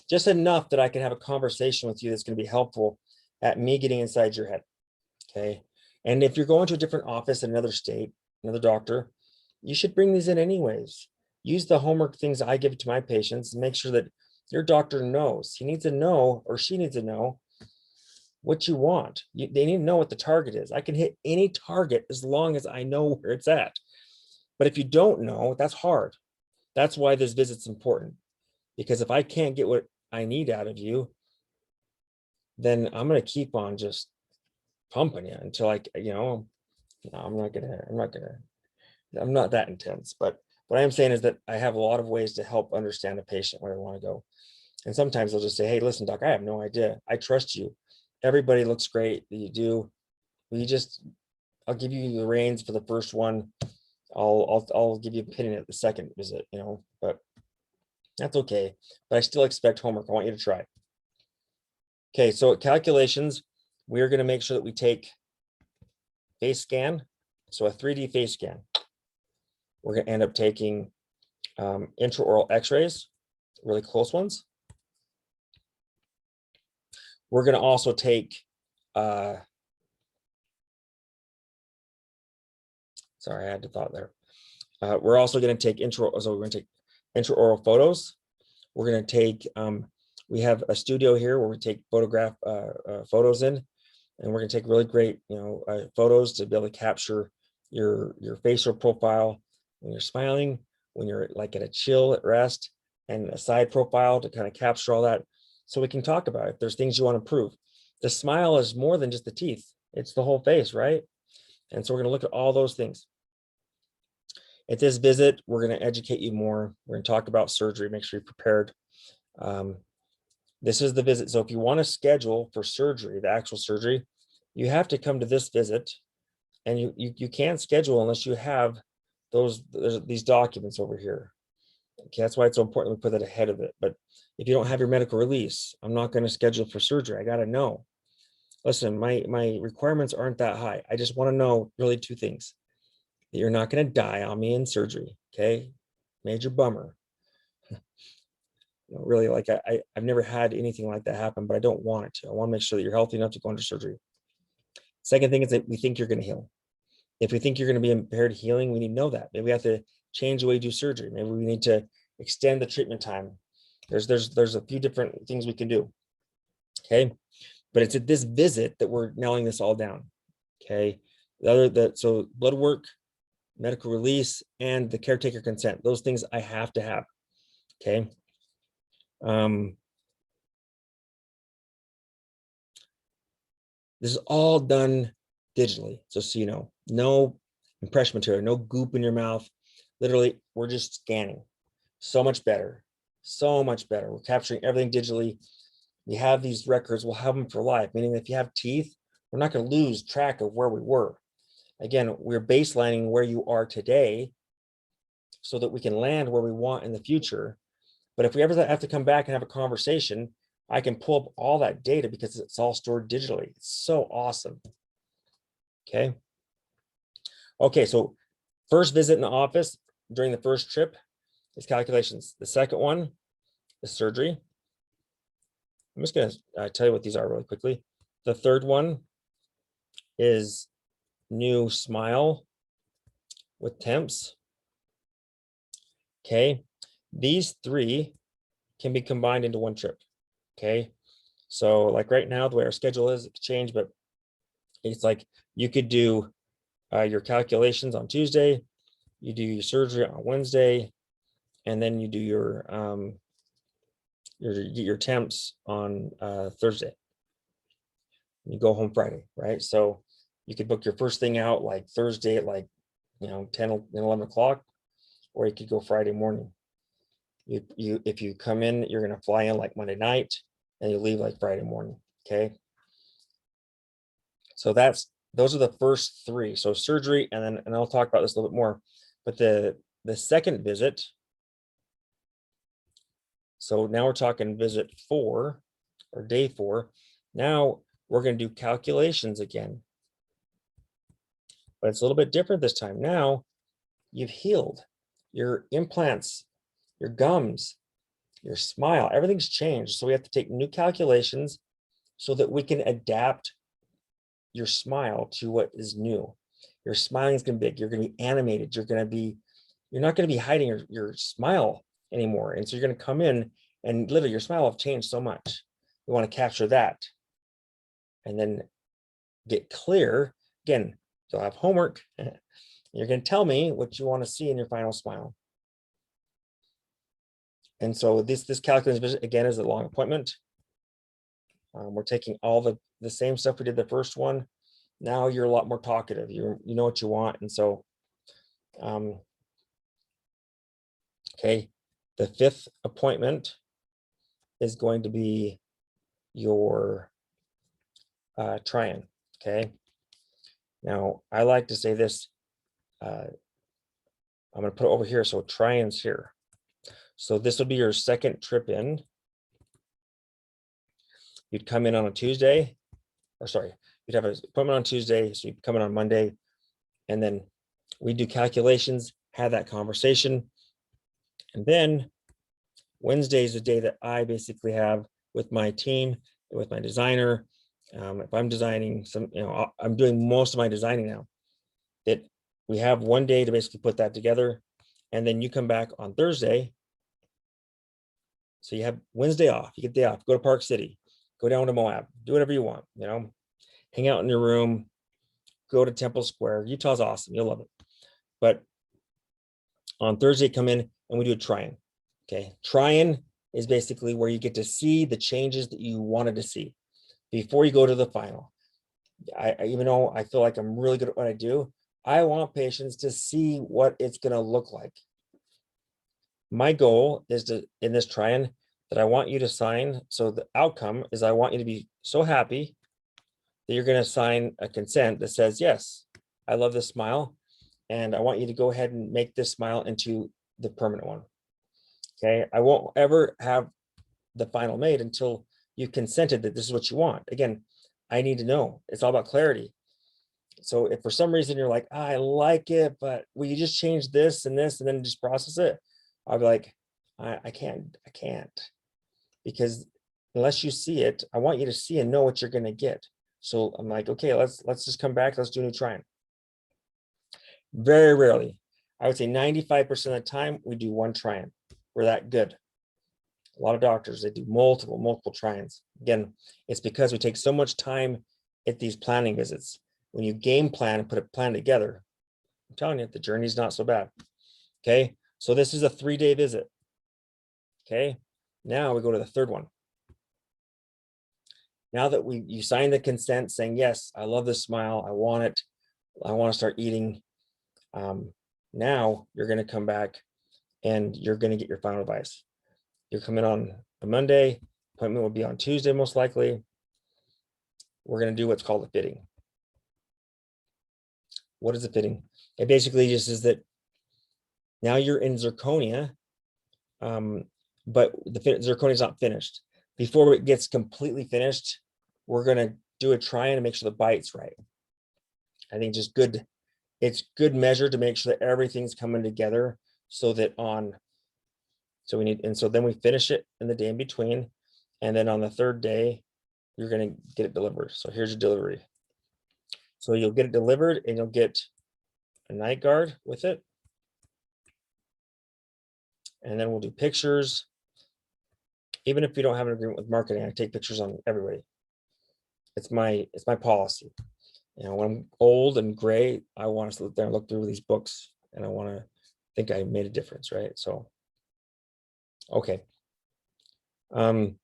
just enough that I can have a conversation with you that's going to be helpful at me getting inside your head. Okay. And if you're going to a different office in another state, another doctor, you should bring these in anyways. Use the homework things I give to my patients and make sure that your doctor knows. He needs to know, or she needs to know, what you want. They need to know what the target is. I can hit any target as long as I know where it's at. But if you don't know, that's hard. That's why this visit's important. Because if I can't get what I need out of you, then I'm going to keep on just pumping you until I'm not that intense. But what I'm saying is that I have a lot of ways to help understand a patient where they want to go. And sometimes they'll just say, hey, listen, doc, I have no idea. I trust you. Everybody looks great that you do. I'll give you the reins for the first one. I'll give you a opinion at the second visit, but that's okay. But I still expect homework. I want you to try. Okay, so at calculations, we're going to make sure that we take face scan. So a 3D face scan. We're going to end up taking intraoral x-rays, really close ones. We're going to also take, sorry, I had to thought there. We're also going to take intraoral photos. We're going to take, we have a studio here where we take photograph photos in, and we're going to take really great, photos to be able to capture your facial profile when you're smiling, when you're at a chill at rest, and a side profile to kind of capture all that. So we can talk about it. If there's things you want to improve. The smile is more than just the teeth. It's the whole face, right? And so we're going to look at all those things. At this visit, we're going to educate you more. We're going to talk about surgery, make sure you're prepared. This is the visit. So if you want to schedule for surgery, the actual surgery, you have to come to this visit, and you can't schedule unless you have these documents over here. Okay, that's why it's so important we put that ahead of it. But if you don't have your medical release, I'm not going to schedule for surgery. I got to know. Listen, my requirements aren't that high. I just want to know really two things: that you're not going to die on me in surgery. Okay, major bummer. Really, like I've never had anything like that happen, but I don't want it to. I want to make sure that you're healthy enough to go into surgery. Second thing is that we think you're going to heal. If we think you're going to be impaired healing, we need to know that. Maybe we have to change the way you do surgery. Maybe we need to extend the treatment time. There's a few different things we can do. Okay, but it's at this visit that we're nailing this all down. Okay, so blood work, medical release, and the caretaker consent. Those things I have to have. Okay. This is all done digitally, just so you know. No impression material, no goop in your mouth. Literally, we're just scanning. So much better. So much better. We're capturing everything digitally. We have these records, we'll have them for life, meaning if you have teeth, we're not going to lose track of where we were. Again, we're baselining where you are today so that we can land where we want in the future. But if we ever have to come back and have a conversation, I can pull up all that data because it's all stored digitally. It's so awesome. Okay. Okay, so first visit in the office during the first trip is calculations. The second one is surgery. I'm just going to tell you what these are really quickly. The third one is new smile with temps. Okay, these three can be combined into one trip. Okay, so like right now, the way our schedule is, it could change, but it's like you could do your calculations on Tuesday, you do your surgery on Wednesday, and then you do your temps on Thursday. You go home Friday, right? So you could book your first thing out like Thursday at like 10 and 11 o'clock, or you could go Friday morning. If you come in, you're going to fly in like Monday night and you leave like Friday morning. Okay, so those are the first three. So surgery, and I'll talk about this a little bit more, but the second visit, so now we're talking visit 4 or day 4. Now we're going to do calculations again, but it's a little bit different this time. Now you've healed your implants, your gums, your smile, everything's changed. So we have to take new calculations so that we can adapt your smile to what is new. Your smiling is going to be big. You're going to be animated. You're not going to be hiding your smile anymore. And so you're going to come in and literally your smile will have changed so much. We want to capture that and then get clear. Again, you'll have homework. You're going to tell me what you want to see in your final smile. And so this calculation visit, again, is a long appointment. We're taking all the same stuff we did the first one. Now you're a lot more talkative. You know what you want. And so, okay, the 5th appointment is going to be your try-in. Okay. Now I like to say this. I'm going to put it over here. So try-in's here. So this will be your second trip in. You'd come in on a Tuesday, or sorry, you'd have an appointment on Tuesday, so you'd come in on Monday, and then we do calculations, have that conversation, and then Wednesday is the day that I basically have with my team, with my designer. If I'm designing I'm doing most of my designing now. That we have one day to basically put that together, and then you come back on Thursday. So you have Wednesday off. You get the day off. Go to Park City. Go down to Moab. Do whatever you want. Hang out in your room. Go to Temple Square. Utah's awesome. You'll love it. But on Thursday, come in and we do a try-in. Okay, try-in is basically where you get to see the changes that you wanted to see before you go to the final. Even though I feel like I'm really good at what I do, I want patients to see what it's going to look like. My goal is to, in this try-in, that I want you to sign. So the outcome is I want you to be so happy that you're going to sign a consent that says, yes, I love this smile. And I want you to go ahead and make this smile into the permanent one. Okay. I won't ever have the final made until you've consented that this is what you want. Again, I need to know. It's all about clarity. So if for some reason you're like, I like it, but will you just change this and then just process it? I'll be like, I can't, because unless you see it, I want you to see and know what you're going to get. So I'm like, okay, let's just come back. Let's do a new try-on. Very rarely, I would say 95% of the time we do one try-on. We're that good. A lot of doctors, they do multiple try-ons. Again, it's because we take so much time at these planning visits. When you game plan and put a plan together, I'm telling you, the journey's not so bad. Okay, so this is a 3-day visit. Okay, now we go to the third one. Now that you sign the consent saying, yes, I love this smile, I want it, I want to start eating. Now you're going to come back and you're going to get your final advice. You're coming on a Monday, appointment will be on Tuesday, most likely. We're going to do what's called a fitting. What is a fitting? It basically just is that now you're in zirconia, but the zirconia is not finished. Before it gets completely finished, we're going to do a try-on to make sure the bite's right. I think just good, it's good measure to make sure that everything's coming together so that so then we finish it in the day in between. And then on the third day, you're going to get it delivered. So here's your delivery. So you'll get it delivered and you'll get a night guard with it. And then we'll do pictures. Even if you don't have an agreement with marketing, I take pictures on everybody. It's my policy. You know, when I'm old and gray, I want to sit there and look through these books and I want to think I made a difference, right? So, okay. 3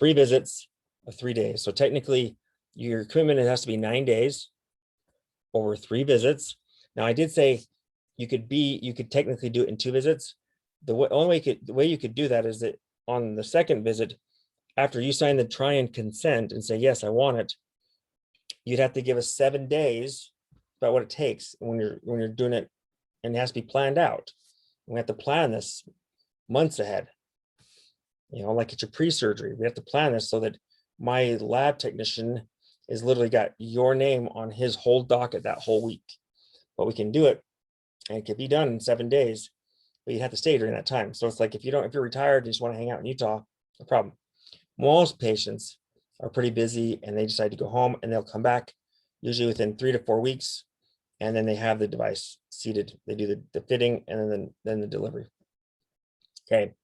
visits of 3 days. So technically your commitment, it has to be 9 days over 3 visits. Now I did say you could technically do it in 2 visits. The way you could do that is that on the second visit, after you sign the try-on consent and say, yes, I want it, you'd have to give us 7 days about what it takes when you're doing it, and it has to be planned out. We have to plan this months ahead. You know, like it's your pre-surgery. We have to plan this so that my lab technician is literally got your name on his whole docket that whole week. But we can do it, and it can be done in 7 days, but you have to stay during that time. So it's like if you're retired, you just want to hang out in Utah, no problem. Most patients are pretty busy and they decide to go home, and they'll come back usually within 3 to 4 weeks, and then they have the device seated. They do the fitting and then the delivery. Okay.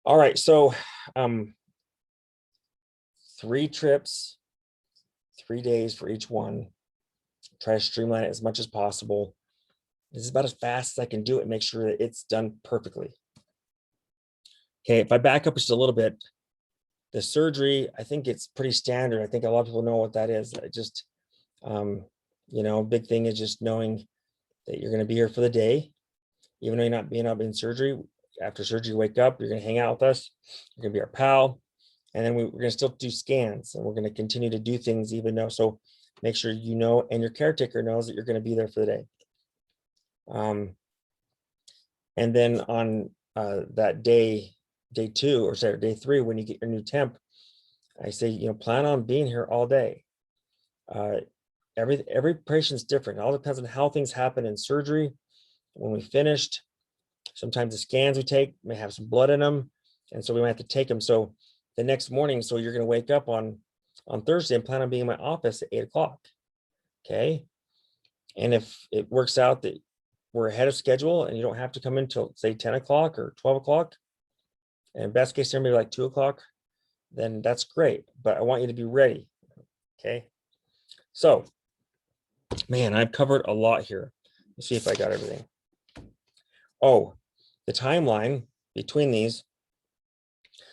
All right, so 3 trips, 3 days for each one. Try to streamline it as much as possible. This is about as fast as I can do it and make sure that it's done perfectly. Okay, if I back up just a little bit, the surgery, I think it's pretty standard. I think a lot of people know what that is. I just, you know, big thing is just knowing that you're going to be here for the day, even though you're not being up in surgery. After surgery, you wake up, you're going to hang out with us. You're going to be our pal. And then we're going to still do scans, and we're going to continue to do things even though, so make sure you know, and your caretaker knows that you're going to be there for the day. And then on that day 2, or sorry, day 3, when you get your new temp, I say, you know, plan on being here all day. Every patient's different. It all depends on how things happen in surgery. When we finished, sometimes the scans we take may have some blood in them, and so we might have to take them. So the next morning, so you're going to wake up on Thursday and plan on being in my office at 8 o'clock. Okay. And if it works out that we're ahead of schedule and you don't have to come in till say 10 o'clock or 12 o'clock, and best case scenario, like 2 o'clock, then that's great. But I want you to be ready. Okay. So, man, I've covered a lot here. Let's see if I got everything. Oh, the timeline between these.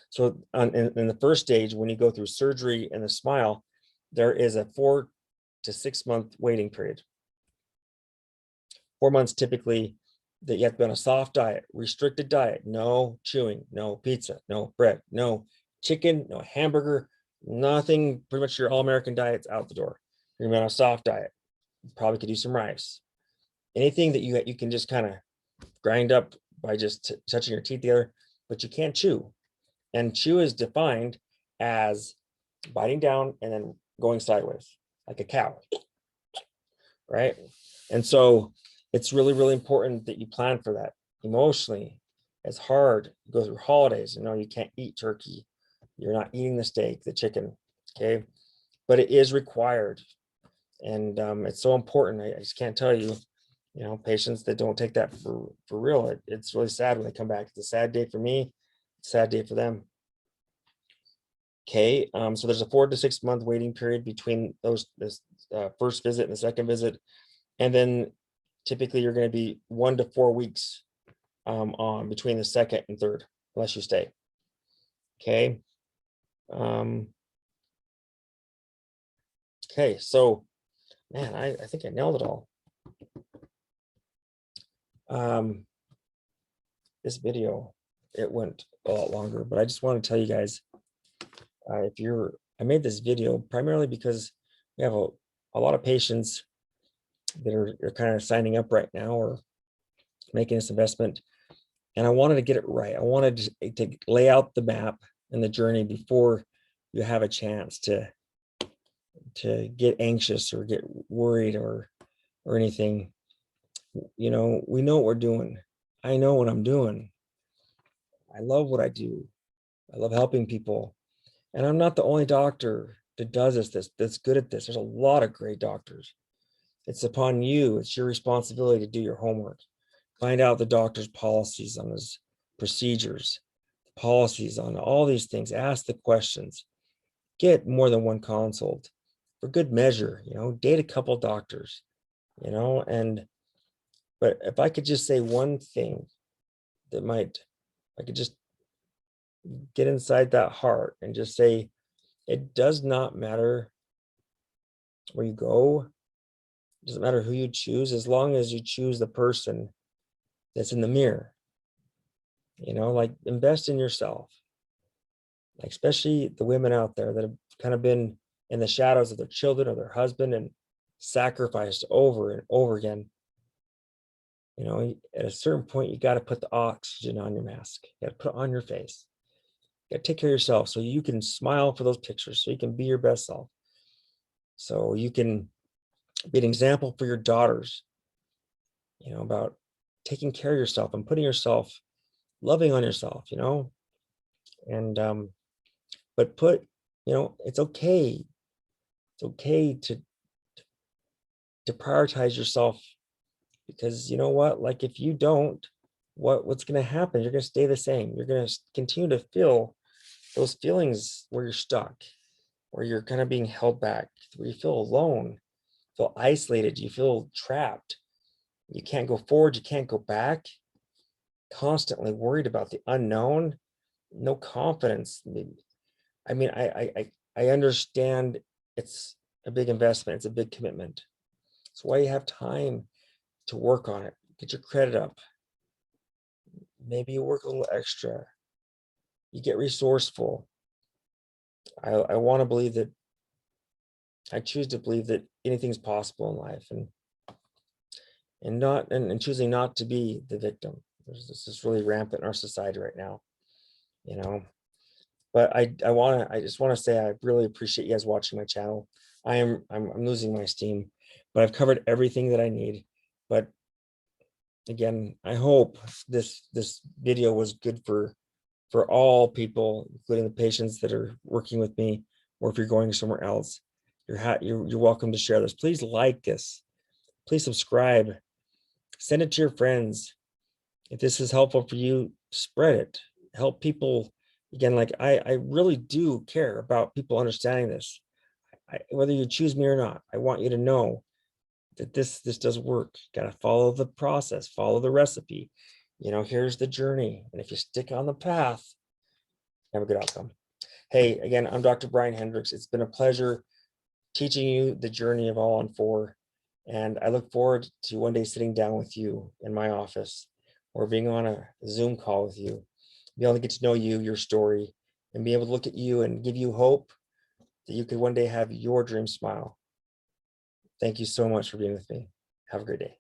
So in the first stage, when you go through surgery and the smile, there is a 4 to 6 month waiting period. 4 months typically that you have to be on a soft diet, restricted diet, no chewing, no pizza, no bread, no chicken, no hamburger, nothing. Pretty much your all-American diet's out the door. You're gonna be on a soft diet. You probably could do some rice. Anything that you can just kind of grind up by just touching your teeth together, but you can't chew. And chew is defined as biting down and then going sideways like a cow, right? And so it's really, really important that you plan for that emotionally. It's hard. You go through holidays, you can't eat turkey. You're not eating the steak, the chicken, okay? But it is required. And it's so important. I just can't tell you, patients that don't take that for real. It's really sad when they come back. It's a sad day for me, it's a sad day for them. Okay, so there's a 4 to 6 month waiting period between this first visit and the second visit. And then typically you're going to be 1 to 4 weeks on between the second and third, unless you stay. Okay. Okay, so man, I think I nailed it all. This video, it went a lot longer, but I just want to tell you guys, I made this video primarily because we have a lot of patients that are kind of signing up right now or making this investment. And I wanted to get it right. I wanted to lay out the map and the journey before you have a chance to get anxious or get worried or anything. We know what we're doing. I know what I'm doing. I love what I do. I love helping people. And I'm not the only doctor that does that's good at this. There's a lot of great doctors. It's upon you. It's your responsibility to do your homework. Find out the doctor's policies on his procedures, policies on all these things. Ask the questions. Get more than one consult for good measure. Date a couple doctors. But if I could just say one thing I could just get inside that heart and just say, it does not matter where you go. It doesn't matter who you choose, as long as you choose the person that's in the mirror. Like, invest in yourself. Like, especially the women out there that have kind of been in the shadows of their children or their husband and sacrificed over and over again. At a certain point, you got to put the oxygen on your mask. You got to put it on your face. You got to take care of yourself so you can smile for those pictures, so you can be your best self. So you can be an example for your daughters, about taking care of yourself and putting yourself, loving on yourself, and but it's okay. It's okay to prioritize yourself, because you know what, like, if you don't, what's going to happen? You're going to stay the same. You're going to continue to feel those feelings where you're stuck, where you're kind of being held back, where you feel alone, feel isolated, you feel trapped. You can't go forward, you can't go back, constantly worried about the unknown, no confidence. I mean, I understand it's a big investment, it's a big commitment. That's why you have time to work on it, get your credit up. Maybe you work a little extra, you get resourceful. I want to believe that, I choose to believe that anything's possible in life, and choosing not to be the victim. This is really rampant in our society right now, but I just want to say I really appreciate you guys watching my channel. I'm losing my steam, but I've covered everything that I need. But again, I hope this video was good for all people, including the patients that are working with me, or if you're going somewhere else, you're welcome to share this. Please like this, please subscribe, send it to your friends. If this is helpful for you, spread it, help people. Again, like, I really do care about people understanding this. Whether you choose me or not, I want you to know that this does work. Got to follow the process, follow the recipe. Here's the journey, and if you stick on the path, have a good outcome. Hey, again, I'm Dr. Brian Hendricks. It's been a pleasure teaching you the journey of All on 4. And I look forward to one day sitting down with you in my office or being on a Zoom call with you, be able to get to know you, your story, and be able to look at you and give you hope that you could one day have your dream smile. Thank you so much for being with me. Have a great day.